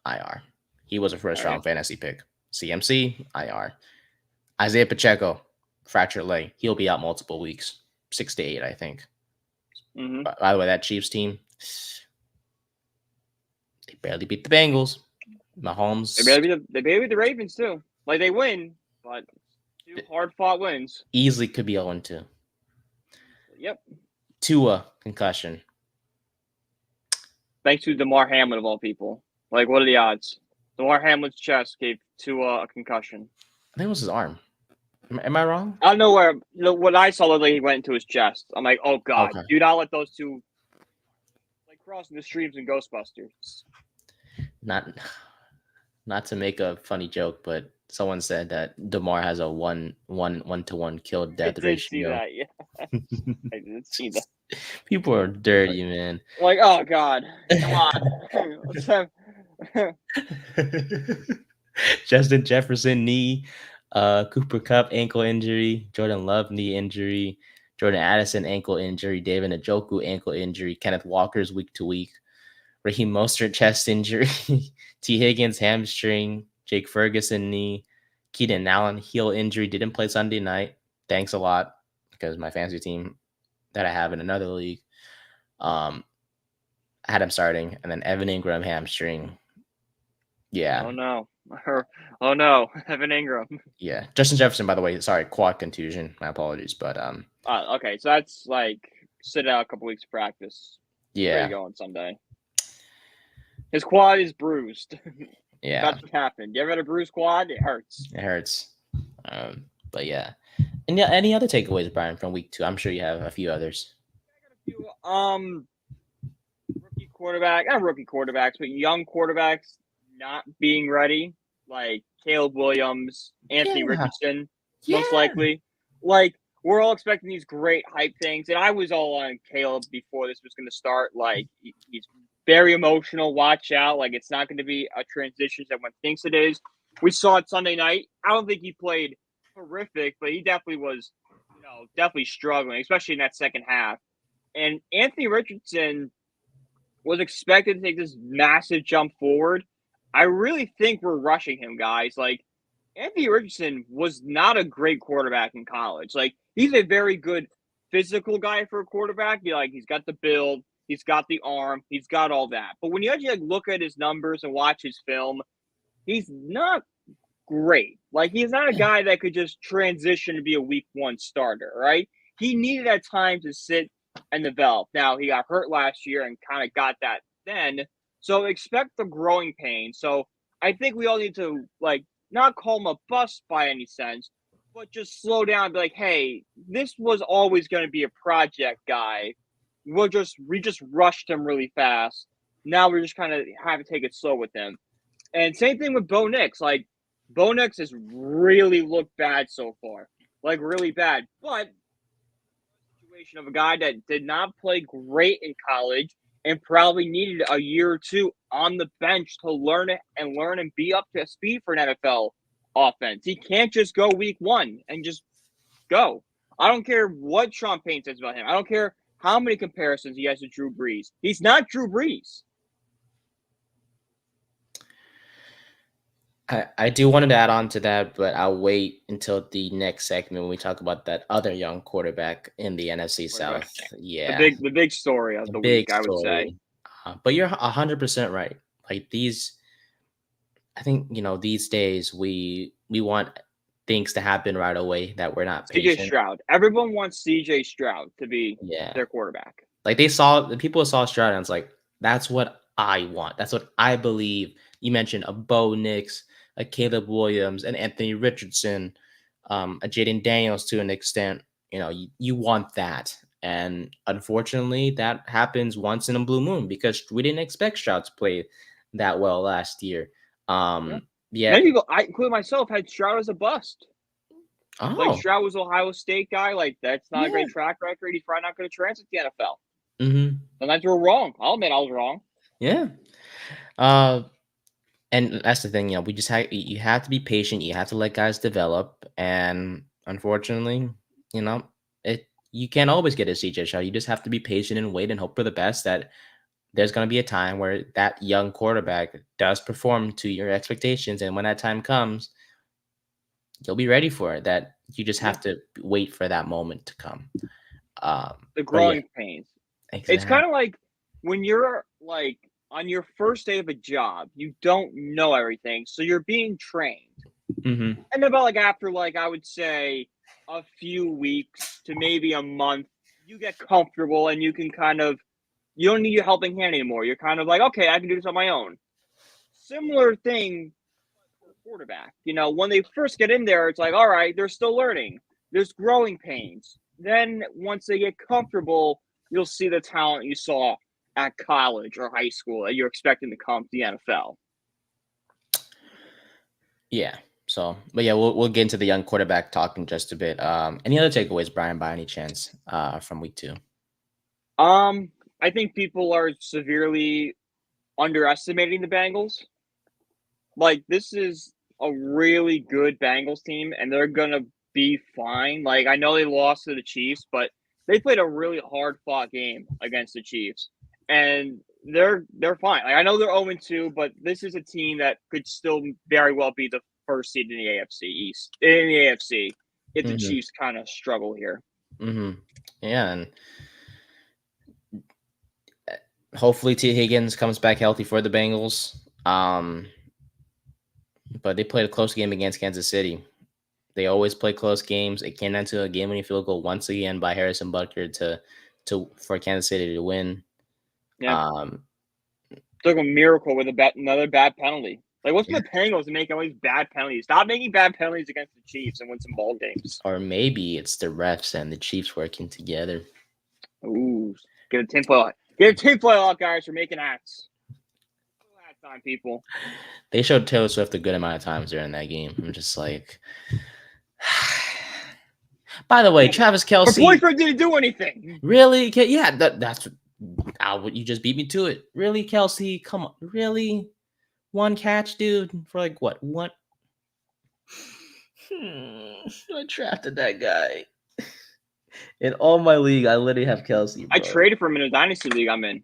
IR. He was a first round fantasy pick. CMC, IR. Isaiah Pacheco, fractured leg. He'll be out multiple weeks, 6 to 8, I think. Mm-hmm. By the way, that Chiefs team, they barely beat the Bengals. Mahomes. They beat the Ravens too. Like they win, but 2 hard fought wins. Easily could be 0-2. Yep. Tua, concussion. Thanks to DeMar Hamlin of all people. Like, what are the odds? DeMar Hamlin's chest gave Tua a concussion. I think it was his arm. Am I wrong? I don't know where. What I saw looked like he went into his chest. I'm like, oh God, Okay. do not let those two like crossing the streams in Ghostbusters. Not to make a funny joke, but someone said that DeMar has a 1-to-1 kill death I did ratio. see that, yeah. I did see that. People are dirty, man. Like, oh God, come on. Let's have... Justin Jefferson knee, Cooper Kupp ankle injury, Jordan Love knee injury, Jordan Addison ankle injury, David Njoku ankle injury, Kenneth Walker's week to week, Raheem Mostert chest injury, T. Higgins hamstring, Jake Ferguson knee, Keenan Allen heel injury, didn't play Sunday night. Thanks a lot, because my fantasy team that I have in another league had him starting, and then Evan Ingram hamstring. Yeah. Oh no, Evan Ingram. Yeah. Justin Jefferson, by the way, sorry, quad contusion. My apologies, but okay, so that's like sit out a couple weeks of practice. Yeah. Ready to go on Sunday. His quad is bruised. Yeah. That's what happened. You ever had a bruised quad? It hurts. It hurts. But yeah. And yeah, any other takeaways, Brian, from week 2? I'm sure you have a few others. I got a few not rookie quarterbacks, but young quarterbacks not being ready, like Caleb Williams, Anthony Richardson, most likely. Like, we're all expecting these great hype things, and I was all on Caleb before this was going to start. Like, he's very emotional. Watch out. Like, it's not going to be a transition that one thinks it is. We saw it Sunday night. I don't think he played horrific, but he definitely was, definitely struggling, especially in that second half. And Anthony Richardson was expected to take this massive jump forward. I really think we're rushing him, guys. Like, Anthony Richardson was not a great quarterback in college. Like, he's a very good physical guy for a quarterback. He's got the build, he's got the arm, he's got all that. But when you actually look at his numbers and watch his film, he's not great. Like, he's not a guy that could just transition to be a week 1 starter, right? He needed that time to sit and develop. Now, he got hurt last year and kind of got that then. So expect the growing pain. So I think we all need to, not call him a bust by any sense, but just slow down and be like, hey, this was always going to be a project guy. We just rushed him really fast. Now we're just kind of have to take it slow with him. And same thing with Bo Nix. Like, Bo Nix has really looked bad so far. Like, really bad. But situation of a guy that did not play great in college and probably needed a year or 2 on the bench to learn and be up to speed for an NFL offense. He can't just go week 1 and just go. I don't care what Sean Payne says about him. I don't care how many comparisons he has to Drew Brees. He's not Drew Brees. I do wanted to add on to that, but I'll wait until the next segment when we talk about that other young quarterback in the NFC Quarterback. South. The Yeah, big story of a the big week, I would say. story. But you're 100% right. Like I think these days we want things to happen right away that we're not CJ patient. Stroud. Everyone wants CJ Stroud to be Yeah, their quarterback. like the people saw Stroud and it's like that's what I want. That's what I believe. You mentioned a Bo Nix, a Caleb Williams, an Anthony Richardson, a Jaden Daniels to an extent. You want that, and unfortunately, that happens once in a blue moon because we didn't expect Stroud to play that well last year. Yeah. Yeah. Many people, I including myself, had Stroud as a bust. Like Oh. Stroud was an Ohio State guy. Like that's not a Yeah. great track record. He's probably not going to transfer to the NFL. Mm-hmm. Sometimes we're wrong. I'll admit I was wrong. Yeah. Uh, And that's the thing, we just you have to be patient. You have to let guys develop. And unfortunately, you know, you can't always get a CJ shot. You just have to be patient and wait and hope for the best that there's going to be a time where that young quarterback does perform to your expectations. And when that time comes, you'll be ready for it. That you just have to wait for that moment to come. The But yeah, growing pains. It's exactly. kind of like when you're like on your first day of a job, you don't know everything, so you're being trained. Mm-hmm. And about like after like I would say a few weeks to maybe a month, you get comfortable and you can kind of you don't need your helping hand anymore. You're kind of like, okay, I can do this on my own. Similar thing for a quarterback. When they first get in there, it's like, all right, they're still learning. There's growing pains. Then once they get comfortable, you'll see the talent you saw at college or high school that you're expecting to come to the NFL. Yeah. So, but yeah, we'll get into the young quarterback talk in just a bit. Any other takeaways, Brian, by any chance, from week 2? I think people are severely underestimating the Bengals. Like, this is a really good Bengals team, and they're gonna be fine. Like, I know they lost to the Chiefs, but they played a really hard-fought game against the Chiefs, and they're fine. Like, I know they're 0-2, but this is a team that could still very well be the first seed in the AFC East, in the AFC, if the Mm-hmm. Chiefs kind of struggle here. Mm-hmm. Yeah, and hopefully T. Higgins comes back healthy for the Bengals. But they played a close game against Kansas City. They always play close games. It came down to a game-winning field goal once again by Harrison Butker for Kansas City to win. Yeah, Um, it's like a miracle with another bad penalty. Like, what's the Bengals making all these bad penalties? Stop making bad penalties against the Chiefs and win some ball games. or maybe it's the refs and the Chiefs working together. Ooh, get a tinfoil. Get a tinfoil out, guys, for making hats. Hat time, people. They showed Taylor Swift a good amount of times during that game. I'm just like. By the way, Travis Her Kelce. boyfriend didn't do anything. Really? Yeah, that's. You just beat me to it. Really, Kelce? Come on. Really? One catch, dude, for like what? What? I drafted that guy. In all my league, I literally have Kelce. I traded for him in a dynasty league I'm in.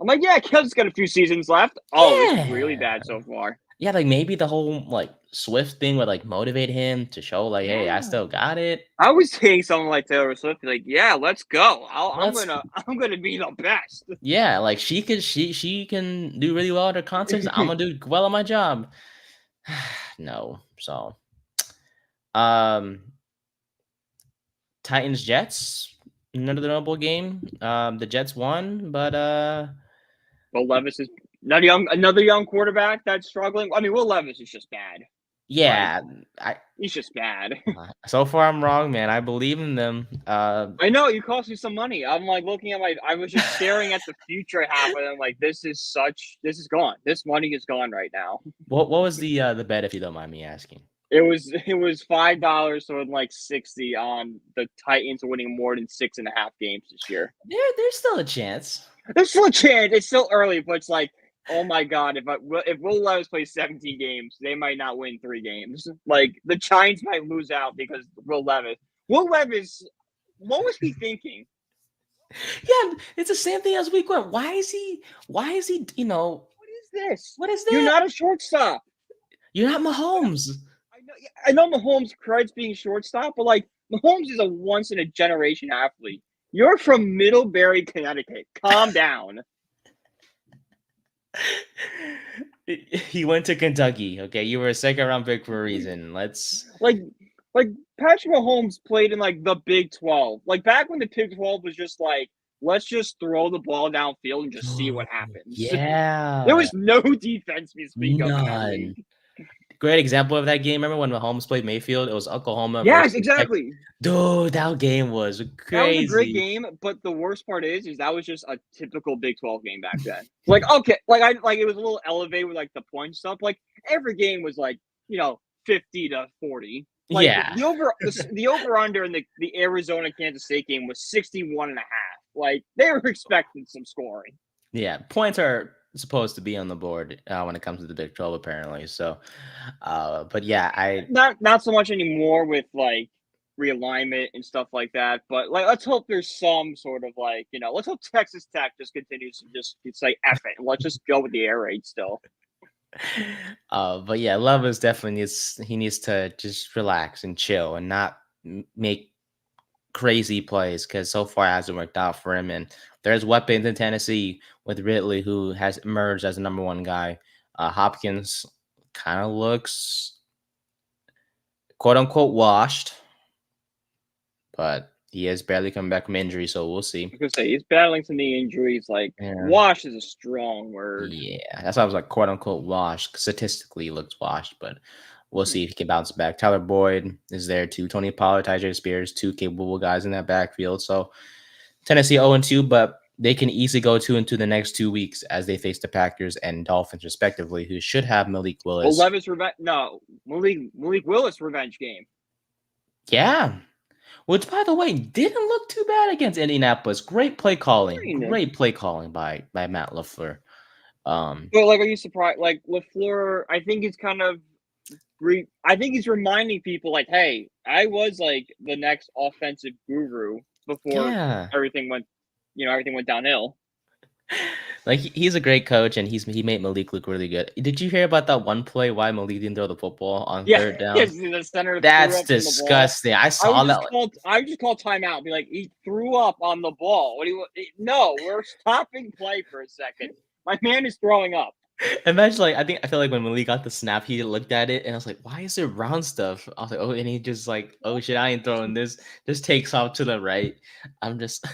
I'm like, yeah, Kelsey's got a few seasons left. Oh, it's really bad so far. Yeah, like maybe the whole like Swift thing would like motivate him to show like, hey, I still got it. I was seeing someone like Taylor Swift like, yeah, let's go. I'm gonna be the best. Yeah, like she can do really well at her concerts. I'm gonna do well on my job. No, so Titans Jets, another notable game. The Jets won, but Will Levis is another young quarterback that's struggling. I mean, Will Levis is just bad. yeah, He's just bad. So far I'm wrong, man. I believe in them. I know you cost me some money. I'm like looking at I was just staring at the future half and I'm like, this is gone. This money is gone right now. What was the bet, if you don't mind me asking? It was $5, so in like 60 on the Titans winning more than 6.5 games this year. There's still a chance. There's still a chance. It's still early, but it's like, oh my god, if Will Levis plays 17 games, they might not win 3 games. Like the Giants might lose out because Will Levis, what was he thinking? Yeah, it's the same thing as week 1. Why is he, What is this? What is that? You're not a shortstop. You're not Mahomes. I know Mahomes credits being shortstop, but like Mahomes is a once in a generation athlete. You're from Middlebury, Connecticut. Calm down. He went to Kentucky. Okay, you were a second round pick for a reason. Let's like Patrick Mahomes played in like the Big 12. Like back when the Big 12 was just like, let's just throw the ball downfield and just see what happens. Yeah. There was no defense we speak of in that None. league. Great example of that game. Remember when Mahomes played Mayfield? It was Oklahoma. Yes, versus exactly. Dude, that game was crazy. That was a great game, but the worst part is that was just a typical Big 12 game back then. Like, okay, like it was a little elevated with like the point stuff. Like every game was like, 50 to 40. Like yeah. The over under in the Arizona Kansas State game was 61.5. Like they were expecting some scoring. Yeah, points are supposed to be on the board when it comes to the Big 12 apparently. So but yeah, I not so much anymore with like realignment and stuff like that, but like let's hope there's some sort of like, let's hope Texas Tech just continues to it's like F it and let's just go with the air raid still. But yeah, Levis definitely needs to just relax and chill and not make crazy plays because so far it hasn't worked out for him. And there's weapons in Tennessee with Ridley, who has emerged as the number one guy. Hopkins kind of looks quote unquote washed, but he is barely coming back from injury, so we'll see. I was gonna say he's battling some knee injuries. Like wash is a strong word. Yeah, that's why I was like quote unquote washed. Statistically, he looks washed, but we'll see if he can bounce back. Tyler Boyd is there too. Tony Pollard, Tyjae Spears, two capable guys in that backfield. So Tennessee 0-2, but they can easily go 2-2 the next 2 weeks as they face the Packers and Dolphins respectively, who should have Malik Willis. Well, Malik Willis revenge game. Yeah. Which, by the way, didn't look too bad against Indianapolis. Great play calling. Great play calling by Matt LaFleur. But like, are you surprised? Like LaFleur, I think he's kind of I think he's reminding people like, hey, I was like the next offensive guru before everything went downhill. Like he's a great coach, and he made Malik look really good. Did you hear about that one play why Malik didn't throw the football on third down? The center That's disgusting. I saw that. I just called timeout. Be like, he threw up on the ball. What do you? No, we're stopping play for a second. My man is throwing up. Imagine, like, I feel like when Malik got the snap, he looked at it and I was like, why is there round stuff? I was like, oh, and he just like, oh shit, I ain't throwing this. Just takes off to the right. I'm just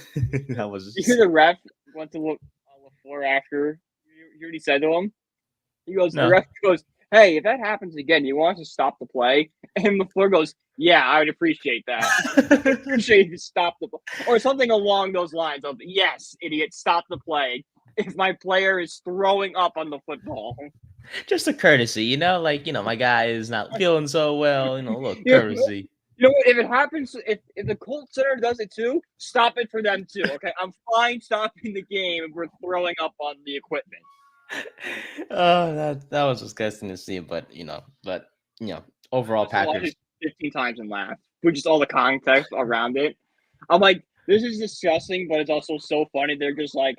that was just... You hear the ref went to look on the floor after. You hear what he said to him? He goes, The ref goes, hey, if that happens again, you want us to stop the play? And the floor goes, yeah, I would appreciate that. I appreciate you to stop the play. Or something along those lines of, yes, idiot, stop the play. If my player is throwing up on the football. Just a courtesy, like, my guy is not feeling so well, look, courtesy. If it happens, if the Colts center does it too, stop it for them too, okay? I'm fine stopping the game if we're throwing up on the equipment. Oh, that was disgusting to see, but, overall Packers. 15 times and laugh, with just all the context around it. I'm like, this is disgusting, but it's also so funny. They're just like,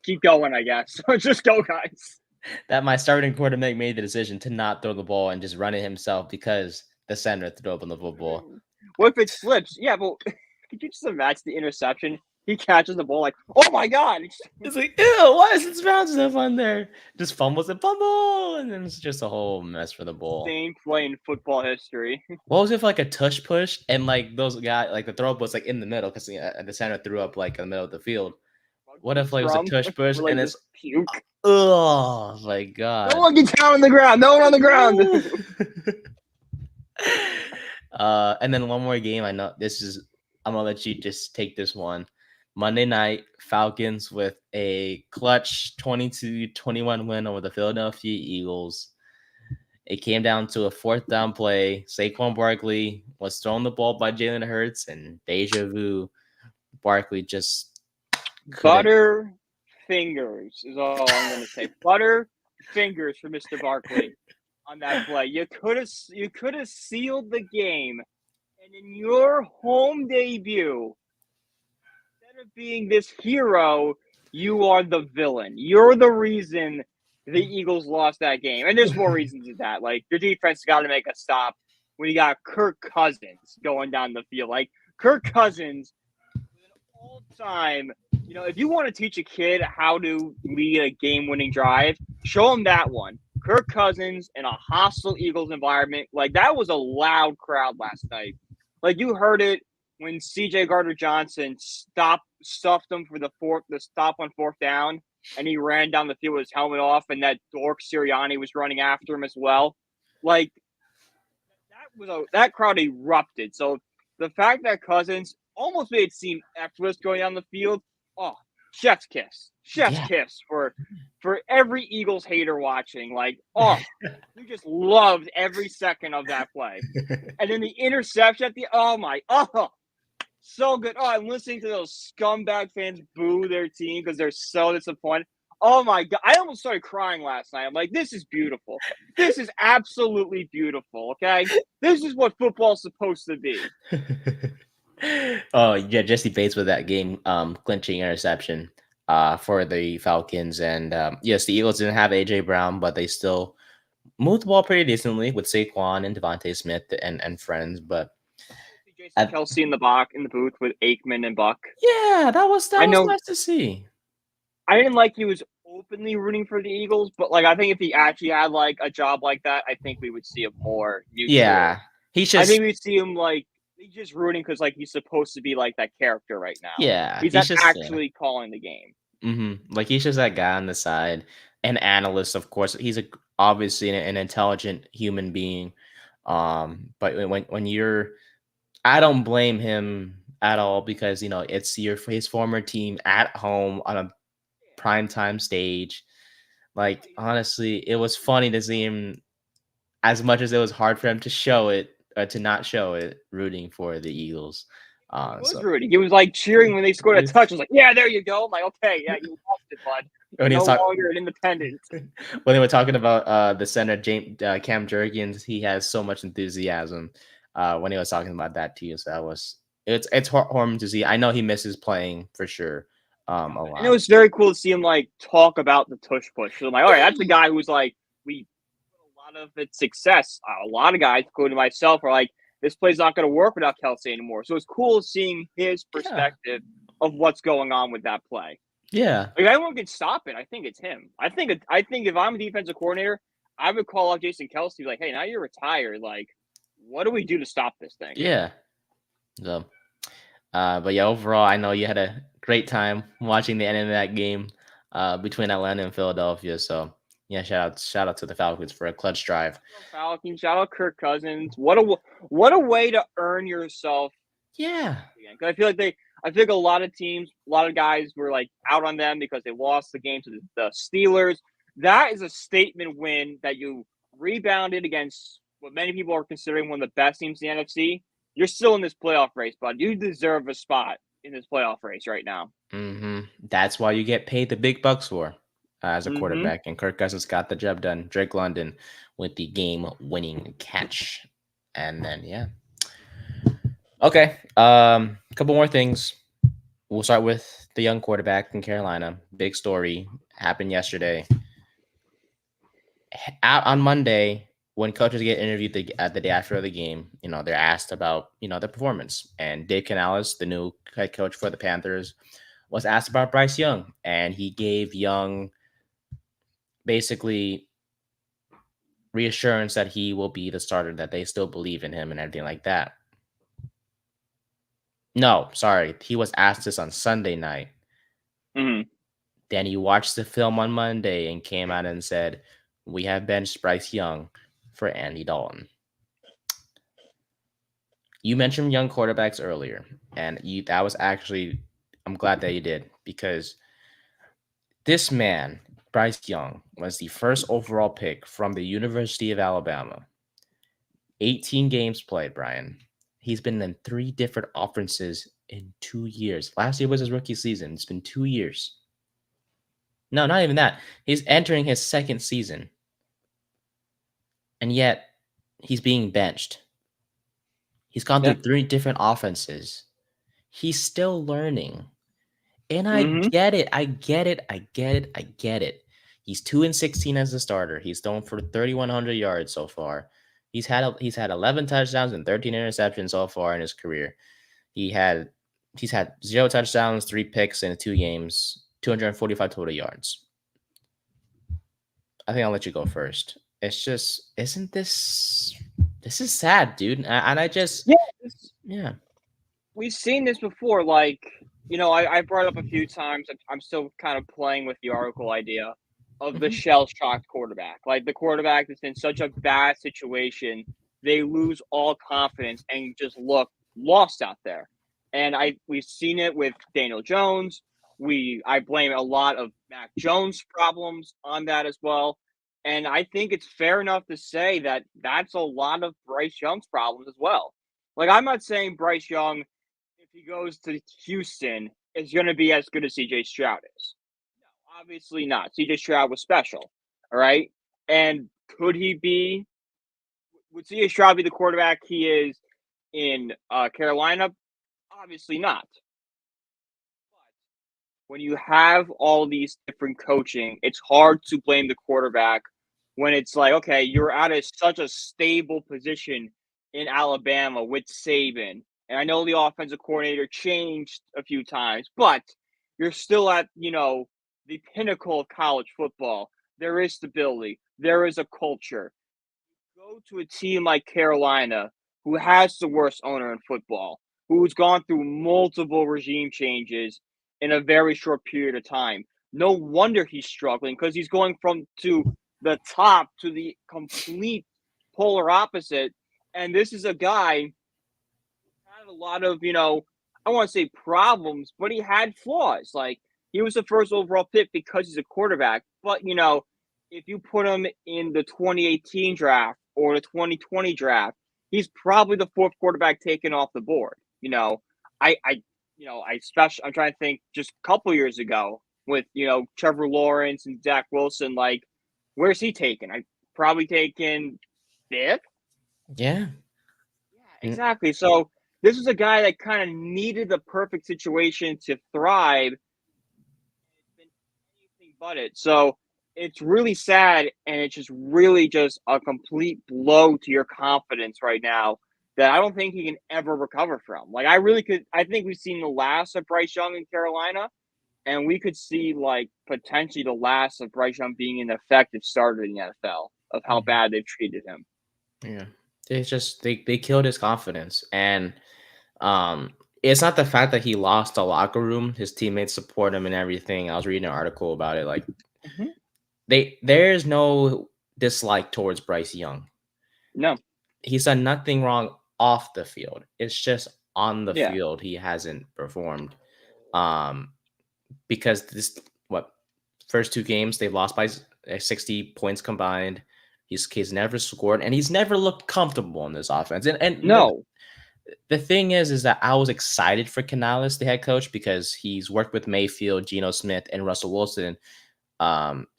keep going, I guess. Just go, guys. That my starting quarterback made the decision to not throw the ball and just run it himself because the center threw up on the football. What if it slips? Yeah, but could you just imagine the interception? He catches the ball like, oh my god! It's like, ew, why is it round stuff on there? Just fumbles and fumble, and then it's just a whole mess for the ball. Same play in football history. What was it for, like a tush push and like those guys, like the throw up was like in the middle because the center threw up like in the middle of the field. What if like it was a tush push and it's puke? Oh my god! No one gets down on the ground. No one on the ground. And then one more game. I know I'm gonna let you just take this one. Monday night, Falcons with a clutch 22-21 win over the Philadelphia Eagles. It came down to a fourth down play. Saquon Barkley was thrown the ball by Jalen Hurts, and deja vu. Barkley just butter fingers is all I'm going to say. Butter fingers for Mr. Barkley on that play. You could have sealed the game, and in your home debut, instead of being this hero, you are the villain. You're the reason the Eagles lost that game. And there's more reasons than that. Like, the defense got to make a stop when you got Kirk Cousins going down the field. Like, Kirk Cousins, all-time, if you want to teach a kid how to lead a game-winning drive, show him that one. Kirk Cousins in a hostile Eagles environment. Like, that was a loud crowd last night. Like, you heard it when C.J. Gardner-Johnson stuffed him for the stop on fourth down, and he ran down the field with his helmet off, and that dork Sirianni was running after him as well. Like, that crowd erupted. So the fact that Cousins almost made it seem effortless going down the field, chef's kiss. Kiss for every Eagles hater watching. Like, you just loved every second of that play. And then the interception at the so good. I'm listening to those scumbag fans boo their team because they're so disappointed. Oh my God. I almost started crying last night. I'm like, this is beautiful. This is absolutely beautiful. Okay. This is what football's supposed to be. Oh yeah, Jesse Bates with that game clinching interception for the Falcons. And yes, the Eagles didn't have AJ Brown, but they still moved the ball pretty decently with Saquon and Devontae Smith and friends. But Jason Kelsey in the booth with Aikman and Buck. Yeah, that was nice to see. I didn't like he was openly rooting for the Eagles, but like I think if he actually had like a job like that, I think we would see him more mutual. Yeah, I think we'd see him like he's just rooting because like he's supposed to be like that character right now. Yeah, he's not actually calling the game. Mm-hmm. Like he's just that guy on the side, an analyst, of course. He's obviously an intelligent human being. But when you're, I don't blame him at all because it's his former team at home on a primetime stage. Like honestly, it was funny to see him, as much as it was hard for him to show it, to not show it, rooting for the Eagles. He was rooting. He was like cheering when they scored a touch. I was like, "Yeah, there you go." I'm like, "Okay, yeah, you lost it, bud. You're no longer an independent." When they were talking about the center, Cam Jurgens, he has so much enthusiasm when he was talking about that too. So it's heartwarming to see. I know he misses playing for sure. A lot. And it was very cool to see him like talk about the tush push. So I'm like, all right, that's the guy who's like, we a lot of its success. A lot of guys, including myself, are like, this play's not going to work without Kelsey anymore. So it's cool seeing his perspective of what's going on with that play. Yeah, like anyone can stop it. I think it's him. I think if I'm a defensive coordinator, I would call out Jason Kelsey, like, hey, now you're retired. Like, what do we do to stop this thing? Yeah. So, but yeah, overall, I know you had a great time watching the end of that game between Atlanta and Philadelphia. So yeah, shout out to the Falcons for a clutch drive. Falcons, shout out Kirk Cousins. What a way to earn yourself. Yeah, I feel like a lot of teams, a lot of guys were like out on them because they lost the game to the Steelers. That is a statement win that you rebounded against what many people are considering one of the best teams in the NFC. You're still in this playoff race, bud. You deserve a spot in this playoff race right now. Mm-hmm. That's why you get paid the big bucks for as a quarterback. And Kirk Cousins got the job done. Drake London with the game-winning catch. And then, yeah. Okay. Couple more things. We'll start with the young quarterback in Carolina. Big story happened yesterday. Out on Monday, when coaches get interviewed the day after the game, they're asked about, the performance. And Dave Canales, the new head coach for the Panthers, was asked about Bryce Young. And he gave Young basically reassurance that he will be the starter, that they still believe in him and everything like that. No, sorry. He was asked this on Sunday night. Mm-hmm. Then he watched the film on Monday and came out and said, we have benched Bryce Young for Andy Dalton. You mentioned young quarterbacks earlier, and that was actually, I'm glad that you did, because this man, Bryce Young, was the first overall pick from the University of Alabama. 18 games played, Brian. He's been in 3 different offenses in 2 years. Last year was his rookie season. It's been 2 years. No, not even that. He's entering his 2nd season. And yet, he's being benched. He's gone through 3 different offenses. He's still learning. And I get it. He's 2-16 as a starter. He's thrown for 3,100 yards so far. He's had 11 touchdowns and 13 interceptions so far in his career. He's had 0 touchdowns, 3 picks in 2 games, 245 total yards. I think I'll let you go first. It's just, isn't this is sad, dude? And I just yeah. We've seen this before. Like, I brought up a few times. I'm still kind of playing with the article idea of the shell-shocked quarterback. Like, the quarterback that's in such a bad situation, they lose all confidence and just look lost out there. And we've seen it with Daniel Jones. I blame a lot of Mac Jones' problems on that as well. And I think it's fair enough to say that that's a lot of Bryce Young's problems as well. Like, I'm not saying Bryce Young, if he goes to Houston, is going to be as good as CJ Stroud is. No, obviously not. CJ Stroud was special, all right? And would CJ Stroud be the quarterback he is in Carolina? Obviously not. But when you have all these different coaching, it's hard to blame the quarterback when it's like, okay, you're at such a stable position in Alabama with Saban. And I know the offensive coordinator changed a few times, but you're still at, the pinnacle of college football. There is stability. There is a culture. Go to a team like Carolina, who has the worst owner in football, who's gone through multiple regime changes in a very short period of time. No wonder he's struggling, because he's going from the top to the complete polar opposite. And this is a guy who had a lot of, I want to say problems, but he had flaws. Like, he was the first overall pick because he's a quarterback. But, if you put him in the 2018 draft or the 2020 draft, he's probably the 4th quarterback taken off the board. I'm trying to think just a couple years ago with, Trevor Lawrence and Zach Wilson. Like, where's he taken? I probably taken 5th. Yeah, exactly. So this is a guy that kind of needed the perfect situation to thrive. It's been anything but it. So it's really sad, and it's just really just a complete blow to your confidence right now that I don't think he can ever recover from. Like, I think we've seen the last of Bryce Young in Carolina, and we could see, like, potentially the last of Bryce Young being an effective starter in the NFL, of how bad they've treated him. Yeah. It's just, they killed his confidence. And it's not the fact that he lost the locker room. His teammates support him and everything. I was reading an article about it. Like, there's no dislike towards Bryce Young. No. He's done nothing wrong off the field. It's just on the field he hasn't performed. Because first 2 games they've lost by 60 points combined. He's never scored, and he's never looked comfortable in this offense. And no. The thing is that I was excited for Canales, the head coach, because he's worked with Mayfield, Geno Smith, and Russell Wilson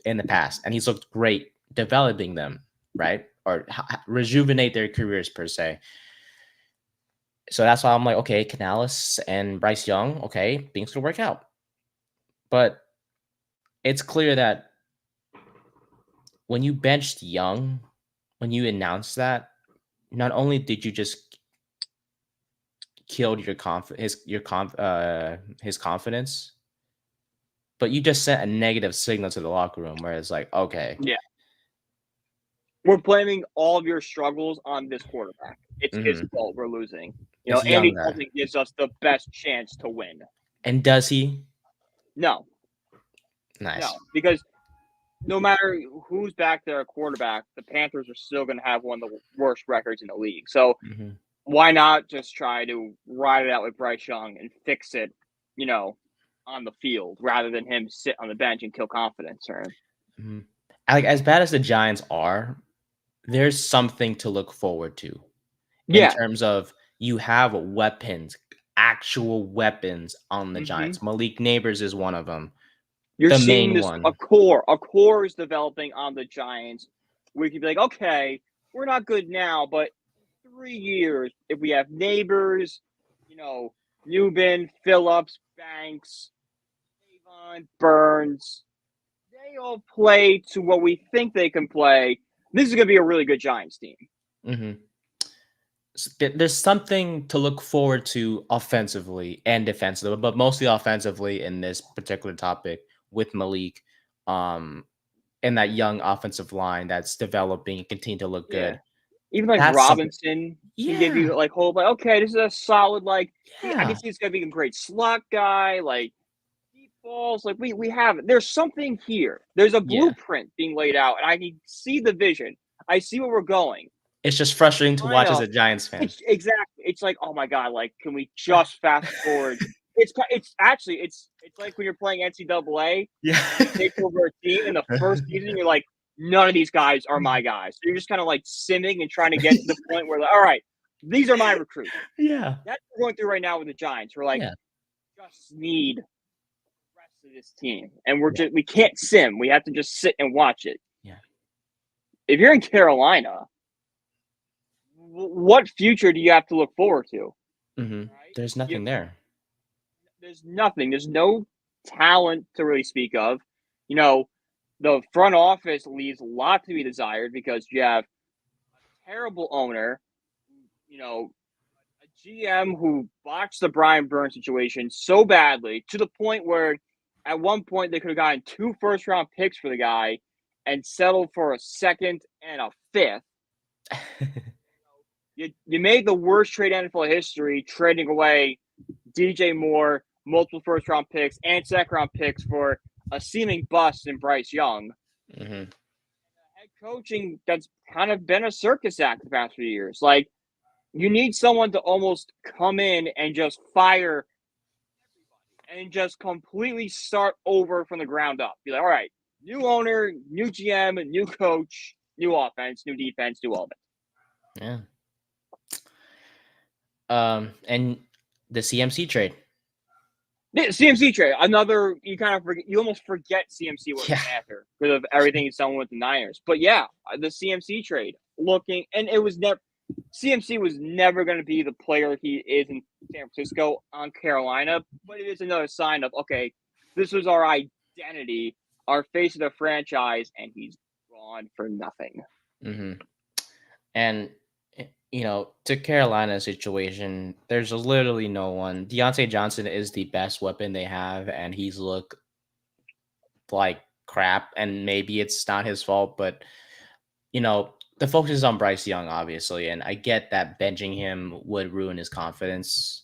in the past, and he's looked great developing them, right? Or rejuvenate their careers per se. So that's why I'm like, okay, Canales and Bryce Young, okay, things could work out. But it's clear that when you benched Young, when you announced that, not only did you just kill his confidence, but you just sent a negative signal to the locker room where it's like, okay, we're blaming all of your struggles on this quarterback. It's his fault we're losing. Andy Dalton gives us the best chance to win. And does he? No. Nice. No, because no matter who's back there at quarterback, the Panthers are still going to have one of the worst records in the league. So why not just try to ride it out with Bryce Young and fix it, on the field, rather than him sit on the bench and kill confidence? Like, as bad as the Giants are, there's something to look forward to. In terms of, you have weapons, actual weapons on the Giants. Malik Neighbors is one of them. You're seeing a core is developing on the Giants. We could be like, okay, we're not good now, but in 3 years, if we have Neighbors, Newbin, Phillips, Banks, Avon, Burns, they they all play to what we think they can play, this is going to be a really good Giants team. Mm-hmm. There's something to look forward to offensively and defensively, but mostly offensively in this particular topic with Malik, and that young offensive line that's developing and continue to look Yeah. good. Even like That's something. Robinson can give Yeah. you like hope. Like, okay, this is a solid. Like, I Yeah. can see it's gonna be a great slot guy. Like deep balls. Like we have. There's something here. There's a Yeah. blueprint being laid out, and I can see the vision. I see where we're going. It's just frustrating to watch as know. a Giants fan. It's exactly. It's like, oh my god, like, can we just fast forward? It's actually it's like when you're playing NCAA, Yeah. you take over a team in the first season, you're like, none of these guys are my guys. So you're just kind of like simming and trying to get to the point where, like, all right, these are my recruits. Yeah. That's what we're going through right now with the Giants. We're like, just need the rest of this team, and we can't sim. We have to just sit and watch it. Yeah. If you're in Carolina, what future do you have to look forward to? Mm-hmm. Right? There's nothing there. There's nothing. There's no talent to really speak of. You know, the front office leaves a lot to be desired because you have a terrible owner, you know, a GM who botched the Brian Burns situation so badly to the point where at one point they could have gotten 2 first-round picks for the guy and settled for a second and a fifth. You made the worst trade in NFL history, trading away DJ Moore, multiple first-round picks, and second-round picks for a seeming bust in Bryce Young. Mm-hmm. Head coaching that's kind of been a circus act the past few years. Like, you need someone to almost come in and just fire everybody and just completely start over from the ground up. Be like, all right, new owner, new GM, new coach, new offense, new defense, new all of it. Yeah. And the CMC trade. The CMC trade, another, you almost forget CMC was after because of everything he's done with the Niners. But yeah, the CMC trade CMC was never going to be the player he is in San Francisco on Carolina, but it is another sign of, okay, this was our identity, our face of the franchise, and he's gone for nothing. Mm-hmm. And you know, to Carolina's situation, there's literally no one. Deontay Johnson is the best weapon they have, and he's looked like crap. And maybe it's not his fault, but you know, the focus is on Bryce Young, obviously, and I get that benching him would ruin his confidence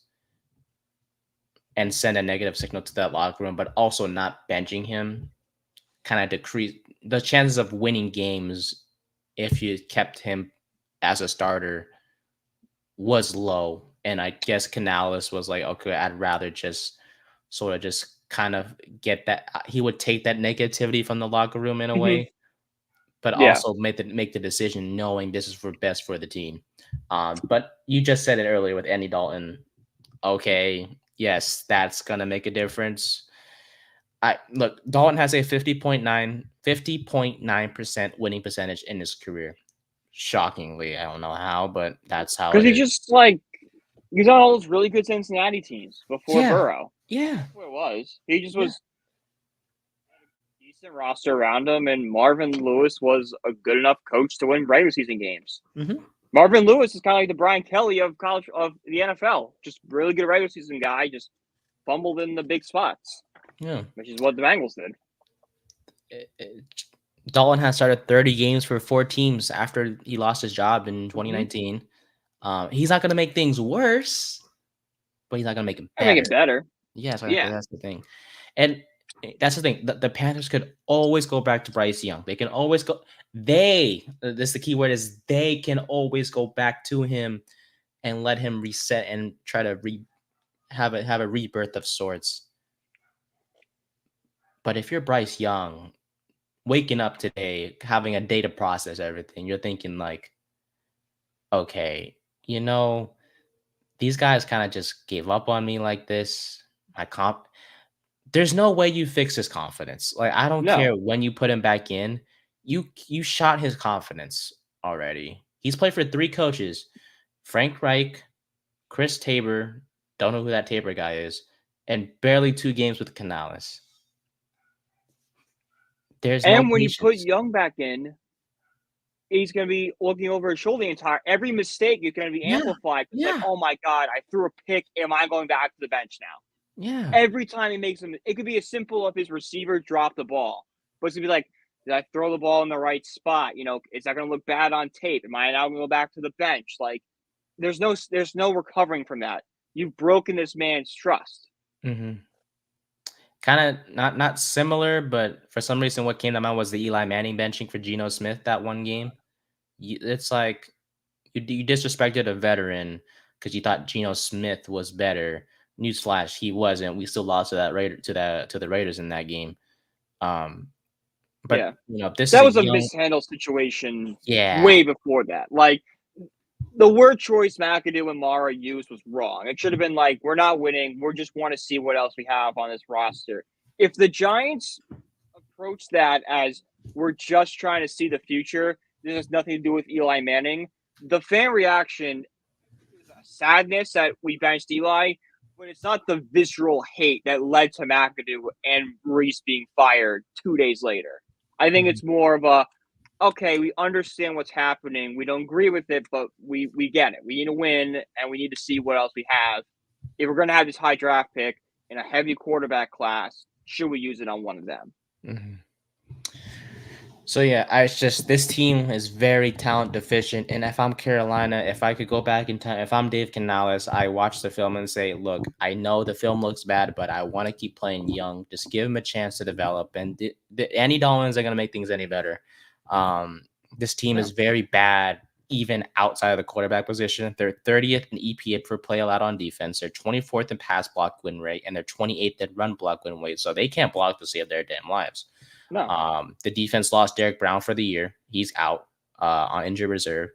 and send a negative signal to that locker room, but also not benching him kind of decrease the chances of winning games if you kept him as a starter was low. And I guess Canales was like, okay, I'd rather just sort of just kind of get that. He would take that negativity from the locker room in a way, but also make the decision knowing this is best for the team. But you just said it earlier with Andy Dalton. Okay, yes, that's going to make a difference. Look, Dalton has a 50.9% winning percentage in his career. Shockingly, I don't know how, but that's how. Because he's on all those really good Cincinnati teams before Burrow. Yeah, that's what it was. He just was a decent roster around him, and Marvin Lewis was a good enough coach to win regular season games. Mm-hmm. Marvin Lewis is kind of like the Brian Kelly of the NFL. Just really good regular season guy, just fumbled in the big spots. Yeah, which is what the Bengals did. Dalton has started 30 games for 4 teams after he lost his job in 2019. Mm-hmm. He's not going to make things worse, but he's not going to make it better. Make it better. Yeah, that's the thing. And that's the thing. The Panthers could always go back to Bryce Young. They can always go. This is the key word is they can always go back to him and let him reset and try to have a rebirth of sorts. But if you're Bryce Young, waking up today, having a day to process everything, you're thinking like, okay, you know, these guys kind of just gave up on me like this. There's no way you fix his confidence. Like, I don't care when you put him back in. You shot his confidence already. He's played for 3 coaches: Frank Reich, Chris Tabor, don't know who that Tabor guy is, and barely 2 games with Canales. There's no And when you put patience. Young back in, he's going to be looking over his shoulder the entire. Every mistake is going to be Yeah, amplified. It's like, yeah, oh my god, I threw a pick. Am I going back to the bench now? yeah. Every time he makes them, it could be as simple as his receiver dropped the ball, but it's gonna be like, did I throw the ball in the right spot? Is that going to look bad on tape? Am I now going to go back to the bench? Like, there's no recovering from that. You've broken this man's trust. Hmm. Kind of not similar, but for some reason, what came to mind was the Eli Manning benching for Geno Smith that one game. It's like you disrespected a veteran because you thought Geno Smith was better. Newsflash, he wasn't. We still lost to that Raider to the Raiders in that game. Um, but Yeah, this is that a was a young, mishandled situation yeah. way before that. Like, the word choice McAdoo and Mara used was wrong. It should have been like, we're not winning. We just want to see what else we have on this roster. If the Giants approach that as we're just trying to see the future, this has nothing to do with Eli Manning, the fan reaction is a sadness that we benched Eli, but it's not the visceral hate that led to McAdoo and Reese being fired 2 days later. I think Mhm. it's more of a, okay, we understand what's happening. We don't agree with it, but we get it. We need to win, and we need to see what else we have. If we're going to have this high draft pick in a heavy quarterback class, should we use it on one of them? Mhm. So yeah, it's just this team is very talent deficient. And if I'm Carolina, if I could go back in time, if I'm Dave Canales, I watch the film and say, look, I know the film looks bad, but I want to keep playing young. Just give him a chance to develop. And Andy Dalton isn't going to make things any better. This team is very bad, even outside of the quarterback position. They're 30th in EPA per play allowed on defense. They're 24th in pass block win rate, and they're 28th in run block win rate. So they can't block to save their damn lives. No. The defense lost Derek Brown for the year. He's out on injured reserve.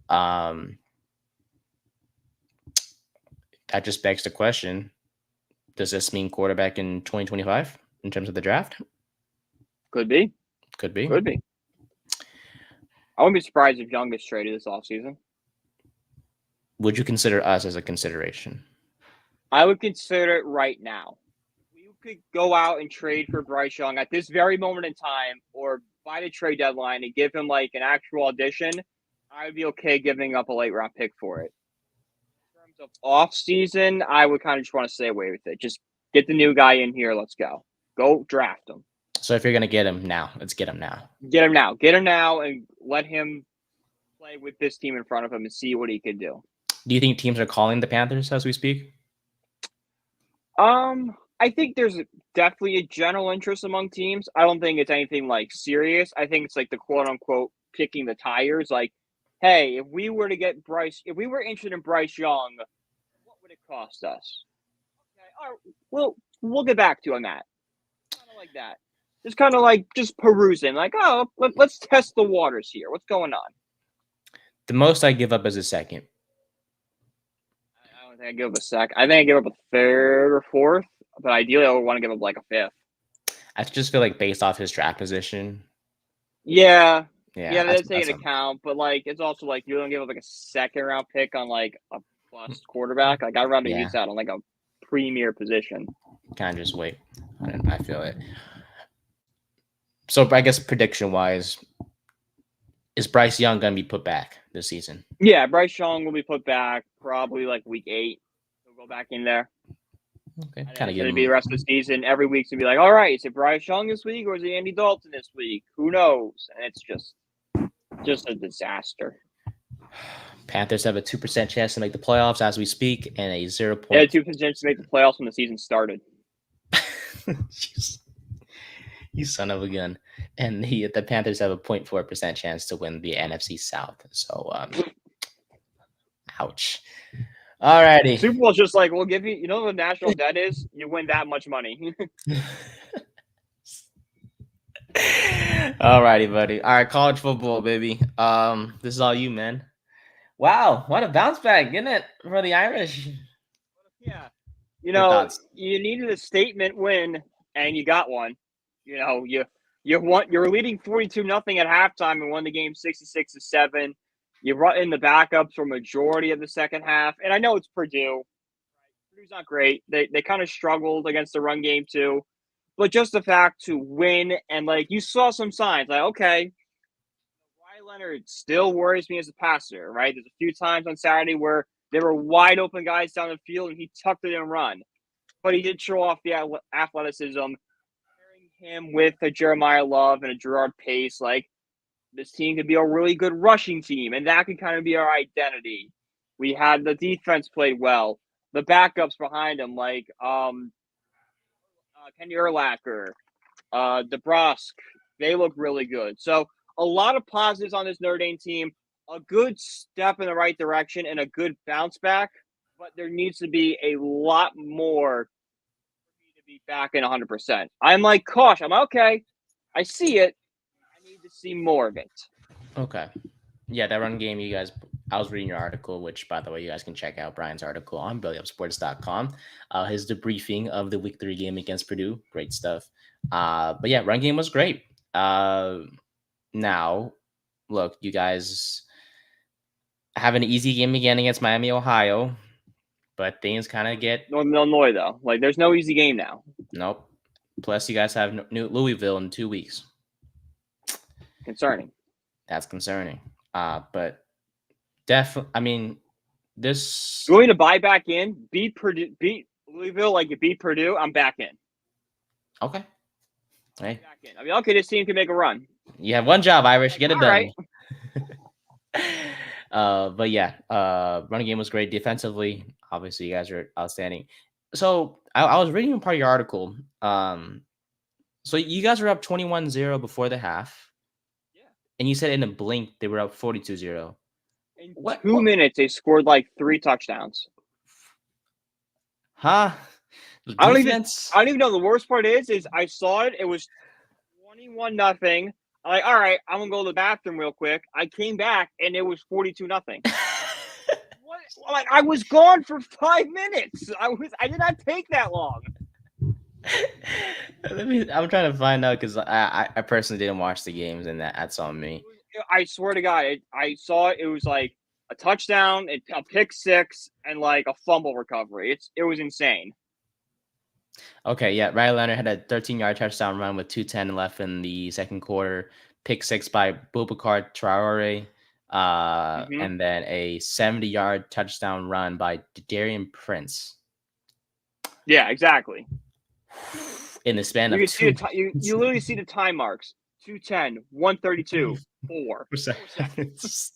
That just begs the question, does this mean quarterback in 2025 in terms of the draft? Could be. Could be. Could be. I wouldn't be surprised if Young gets traded this offseason. Would you consider us as a consideration? I would consider it right now. You could go out and trade for Bryce Young at this very moment in time, or by the trade deadline and give him like an actual audition. I would be okay giving up a late round pick for it. In terms of off season, I would kind of just want to stay away with it. Just get the new guy in here. Let's go. Go draft him. So if you're going to get him now, let's get him now. Get him now. Get him now and let him play with this team in front of him and see what he can do. Do you think teams are calling the Panthers as we speak? I think there's definitely a general interest among teams. I don't think it's anything like serious. I think it's like the quote unquote kicking the tires. Like, hey, if we were interested in Bryce Young, what would it cost us? Okay, all right, we'll get back to you on that. Kind of like that. Just kind of like just perusing, like, oh, let's test the waters here. What's going on? The most I give up is a second. I don't think I give up a sec. I think I give up a third or fourth, but ideally I would want to give up like a fifth. I just feel like based off his draft position. Yeah, Yeah, that's taking into account, but like it's also like you don't give up like a second round pick on like a plus quarterback. Like I'd rather use that on like a premier position. Kind of just wait. I feel it. So I guess prediction wise, is Bryce Young going to be put back this season? Yeah, Bryce Young will be put back probably like week 8. He'll go back in there. Okay, kind of going to be the rest of the season. Every week's going to be like, all right, is it Bryce Young this week or is it Andy Dalton this week? Who knows? And it's just a disaster. Panthers have a 2% chance to make the playoffs as we speak, and a 0. They had 2% chance to make the playoffs when the season started. You son of a gun. And the Panthers have a 0.4% chance to win the NFC South. So, ouch. All righty. Super Bowl is just like, we'll give you, you know what the national debt is? You win that much money. All righty, buddy. All right, college football, baby. This is all you, man. Wow, what a bounce back, isn't it, for the Irish? Yeah. You needed a statement win, and you got one. You're leading 42-0 at halftime and won the game 66-7. You brought in the backups for a majority of the second half, and I know it's Purdue. Purdue's not great. They kind of struggled against the run game too, but just the fact to win and like you saw some signs like okay, Ryan Leonard still worries me as a passer, right? There's a few times on Saturday where there were wide open guys down the field and he tucked it and run, but he did show off the athleticism. Pairing him with a Jeremiah Love and a Gerard Pace, like this team could be a really good rushing team, and that could kind of be our identity. We had the defense played well, the backups behind them, like Kenny Urlacher, DeBrusque, they look really good. So a lot of positives on this Notre Dame team, a good step in the right direction and a good bounce back, but there needs to be a lot more for me to be back in 100%. I'm like, gosh, I'm okay. I see it. I need to see more of it. Okay. Yeah, that run game, you guys, I was reading your article, which, by the way, you guys can check out Brian's article on bellyupsports.com. His debriefing of the week 3 game against Purdue. Great stuff. But yeah, run game was great. Now, look, you guys have an easy game again against Miami, Ohio, but things kind of get... Northern Illinois, though. Like, there's no easy game now. Nope. Plus, you guys have New Louisville in 2 weeks. Concerning. That's concerning. But definitely, I mean, this going to buy back in, beat Louisville like you beat Purdue. I'm back in. Okay. Hey. Back in. I mean, okay, this team can make a run. You have one job, Irish. Get it done. Right. But yeah, running game was great. Defensively, obviously, you guys are outstanding. So I was reading part of your article. So you guys were up 21-0 before the half. And you said in a blink they were up 42-0. In 2 minutes, they scored like 3 touchdowns. Huh? I don't even know. The worst part is I saw it. It was 21-0. I'm like, all right, I'm gonna go to the bathroom real quick. I came back and it was 42-0. What? Like I was gone for 5 minutes. I did not take that long. I'm trying to find out because I personally didn't watch the games, and that's on me. I swear to God, I saw it. It was like a touchdown, a pick six, and like a fumble recovery. It was insane. Okay, yeah. Ryan Leonard had a 13-yard touchdown run with 2:10 left in the second quarter. Pick six by Boubacar Traore, and then a 70-yard touchdown run by Darian Prince. Yeah, exactly. In the span of you literally see the time marks: 2:10, 1:32, 4 seconds.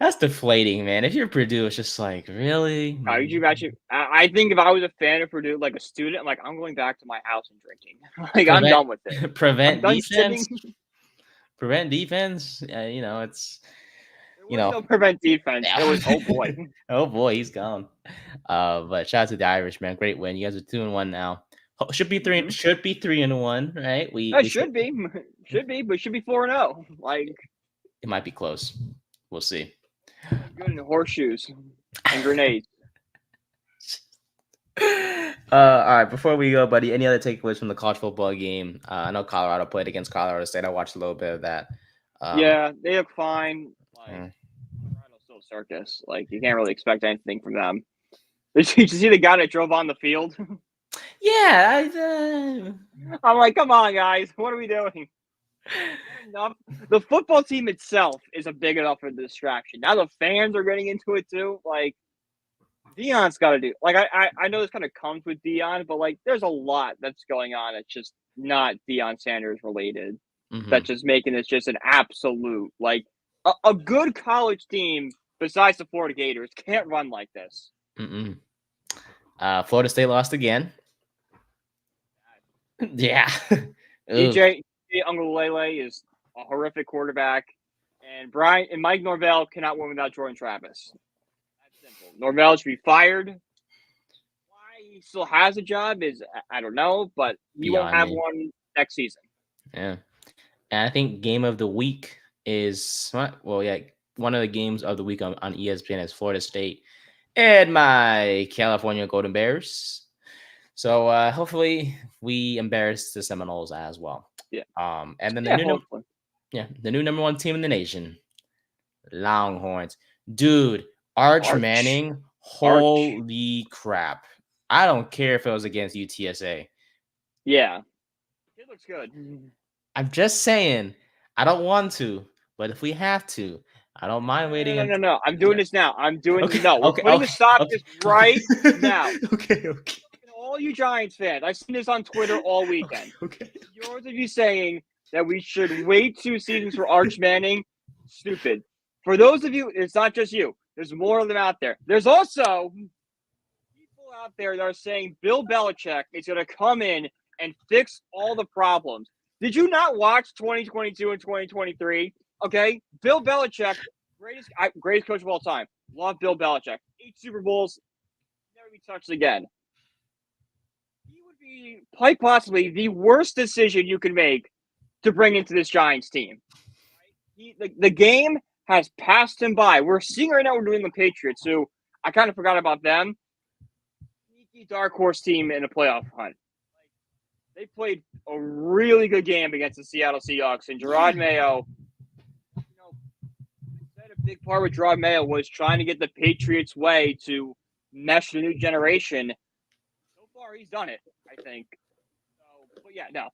That's deflating, man. If you're Purdue, it's just like, really? Could you imagine? I think if I was a fan of Purdue, like a student, I'm like, I'm going back to my house and drinking. Like, I'm done with it. Prevent defense. Prevent defense. You know, it's... no prevent defense. It was oh boy, he's gone. But shout out to the Irish, man. Great win. You guys are 2-1 now. Should be 3. Should be 3-1, right? We should be, but should be 4-0. Like it might be close. We'll see. Good in horseshoes and grenades. All right. Before we go, buddy, any other takeaways from the college football game? I know Colorado played against Colorado State. I watched a little bit of that. Yeah, they look fine. Colorado's still a circus. Like you can't really expect anything from them. Did you see the guy that drove on the field? Yeah, I'm like, come on, guys, what are we doing? Enough. The football team itself is a big enough of a distraction. Now the fans are getting into it too. Like Deion's got to do. Like I know this kind of comes with Deion, but like there's a lot that's going on. It's just not Deion Sanders related. That's just making this just an absolute like a good college team besides the Florida Gators can't run like this. Florida State lost again. Yeah. DJ Uiagalelei is a horrific quarterback, and Mike Norvell cannot win without Jordan Travis. That's simple. Norvell should be fired. Why he still has a job is I don't know, but he won't have one next season. Yeah, and I think game of the week is one of the games of the week on ESPN is Florida State and my California Golden Bears. So hopefully we embarrass the Seminoles as well. Yeah. And then the new number 1 team in the nation, Longhorns. Dude, Arch Manning. Holy crap! I don't care if it was against UTSA. Yeah. It looks good. I'm just saying, I don't want to, but if we have to, I don't mind waiting. No. I'm doing this now. Okay, No. We're putting a stop to this right now. Okay. And all you Giants fans, I've seen this on Twitter all weekend. Okay. Yours of you saying that we should wait 2 seasons for Arch Manning, stupid. For those of you, it's not just you. There's more of them out there. There's also people out there that are saying Bill Belichick is going to come in and fix all the problems. Did you not watch 2022 and 2023? Okay, Bill Belichick, greatest coach of all time. Love Bill Belichick. 8 Super Bowls, never be touched again. He would be quite possibly the worst decision you can make to bring into this Giants team. The game has passed him by. We're seeing right now we're doing the Patriots, who I kind of forgot about them. Sneaky dark horse team in a playoff hunt. They played a really good game against the Seattle Seahawks, and Gerard Mayo, said a big part with Gerard Mayo was trying to get the Patriots' way to mesh the new generation. So far, he's done it, I think. So, but yeah, no.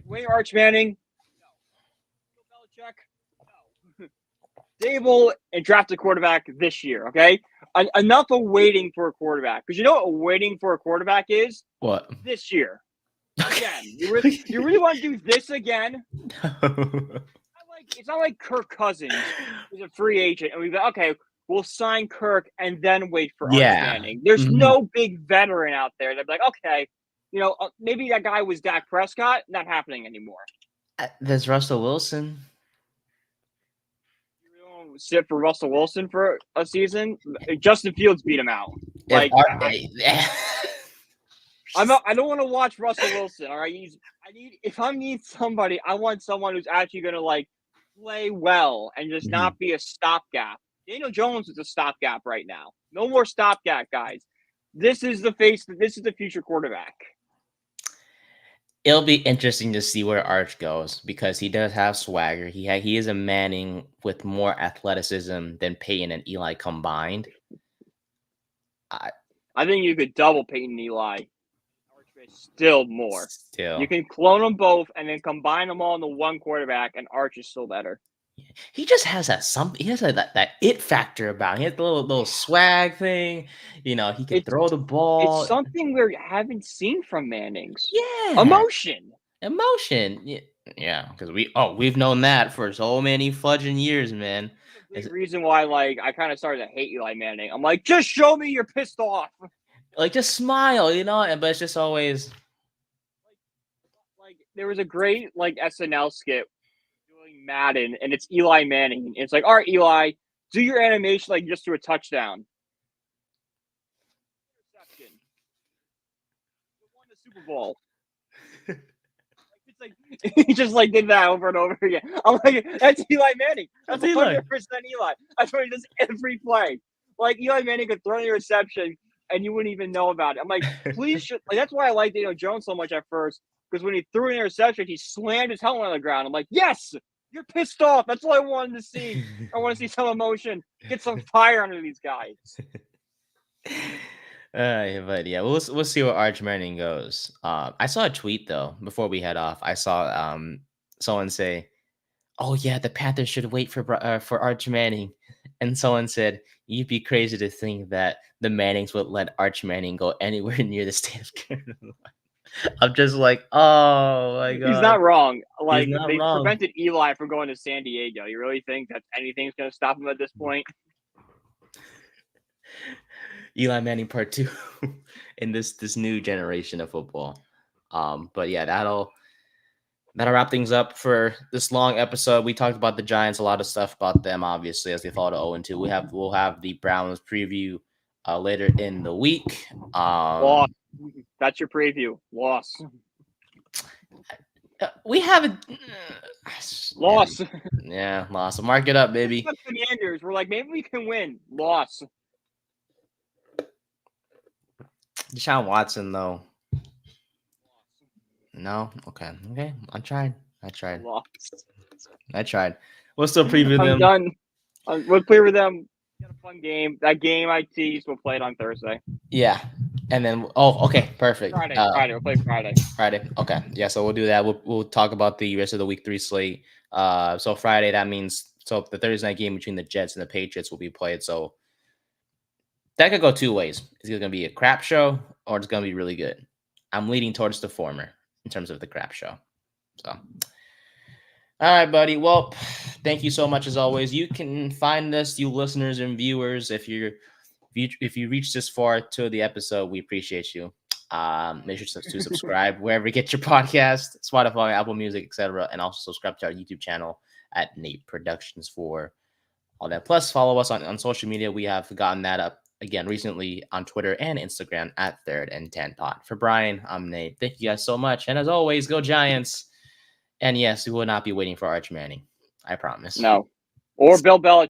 Wait, Arch Manning? No. Bill Belichick? No. Dable and draft a quarterback this year, okay? Enough of waiting for a quarterback. Because you know what waiting for a quarterback is? What? This year. Again. You really want to do this again? It's not like Kirk Cousins is a free agent, and we've got, okay, we'll sign Kirk and then wait for Arch Manning. There's no big veteran out there that'd be like, okay, maybe that guy was Dak Prescott. Not happening anymore. There's Russell Wilson. You don't sit for Russell Wilson for a season. Justin Fields beat him out. I don't want to watch Russell Wilson. All right, if I need somebody, I want someone who's actually going to play well and just not be a stopgap. Daniel Jones is a stopgap right now. No more stopgap guys. This is the future quarterback. It'll be interesting to see where Arch goes because he does have swagger. He is a Manning with more athleticism than Peyton and Eli combined. I think you could double Peyton and Eli. Still more. You can clone them both and then combine them all into one quarterback, and Arch is still better. He just has that it factor about him. He has the little swag thing. He can throw the ball. It's something we haven't seen from Manning's. Yeah. Emotion. Yeah, because we've known that for so many fudging years, man. That's the reason why I kind of started to hate Eli Manning. I'm like, just show me you're pissed off. Just smile, but it's just always there was a great SNL skit doing Madden, and it's Eli Manning. It's like, all right, Eli, do your animation just to a touchdown. Interception. You won the Super Bowl. He just did that over and over again. I'm like, that's Eli Manning. That's 100% Eli. That's what he does every play. Eli Manning could throw the reception and you wouldn't even know about it. I'm like, please, that's why I like Daniel Jones so much at first, because when he threw an interception, he slammed his helmet on the ground. I'm like, yes, you're pissed off. That's all I wanted to see. I want to see some emotion, get some fire under these guys. But yeah, we'll see where Arch Manning goes. I saw a tweet though before we head off. I saw someone say, "Oh yeah, the Panthers should wait for Arch Manning," and someone said, "You'd be crazy to think that the Mannings would let Arch Manning go anywhere near the state of Carolina." I'm just like, oh my god, he's not wrong. They prevented Eli from going to San Diego. You really think that anything's going to stop him at this point? Eli Manning Part 2 in this new generation of football. But yeah, that'll wrap things up for this long episode. We talked about the Giants, a lot of stuff about them, obviously, as they fall to 0-2. We'll have the Browns preview later in the week. Loss. That's your preview. Loss. We haven't loss. Yeah, loss. So mark it up, baby. Commanders. We're like, maybe we can win. Loss. Deshaun Watson, though. No? Okay. I tried. Loss. I tried. We'll still preview them. I'm done. We'll preview them. Got a fun game. That game I teased, we'll play it on Thursday. Yeah. And then, okay, perfect. Friday. We'll play Friday. Friday. Okay. Yeah, so we'll do that. We'll talk about the rest of the week 3 slate. So Friday, that means the Thursday night game between the Jets and the Patriots will be played. So that could go two ways. It's either going to be a crap show or it's going to be really good. I'm leaning towards the former in terms of the crap show. So, all right, buddy. Well, thank you so much as always. You can find us, you listeners and viewers, if you reach this far to the episode, we appreciate you. Make sure to subscribe wherever you get your podcast, Spotify, Apple Music, etc., and also subscribe to our YouTube channel at Nate Productions for all that. Plus, follow us on social media. We have gotten that up again recently on Twitter and Instagram at 3rd and 10 Pod. For Brian, I'm Nate. Thank you guys so much, and as always, go Giants. And yes, we will not be waiting for Arch Manning. I promise. No, or Bill Belichick.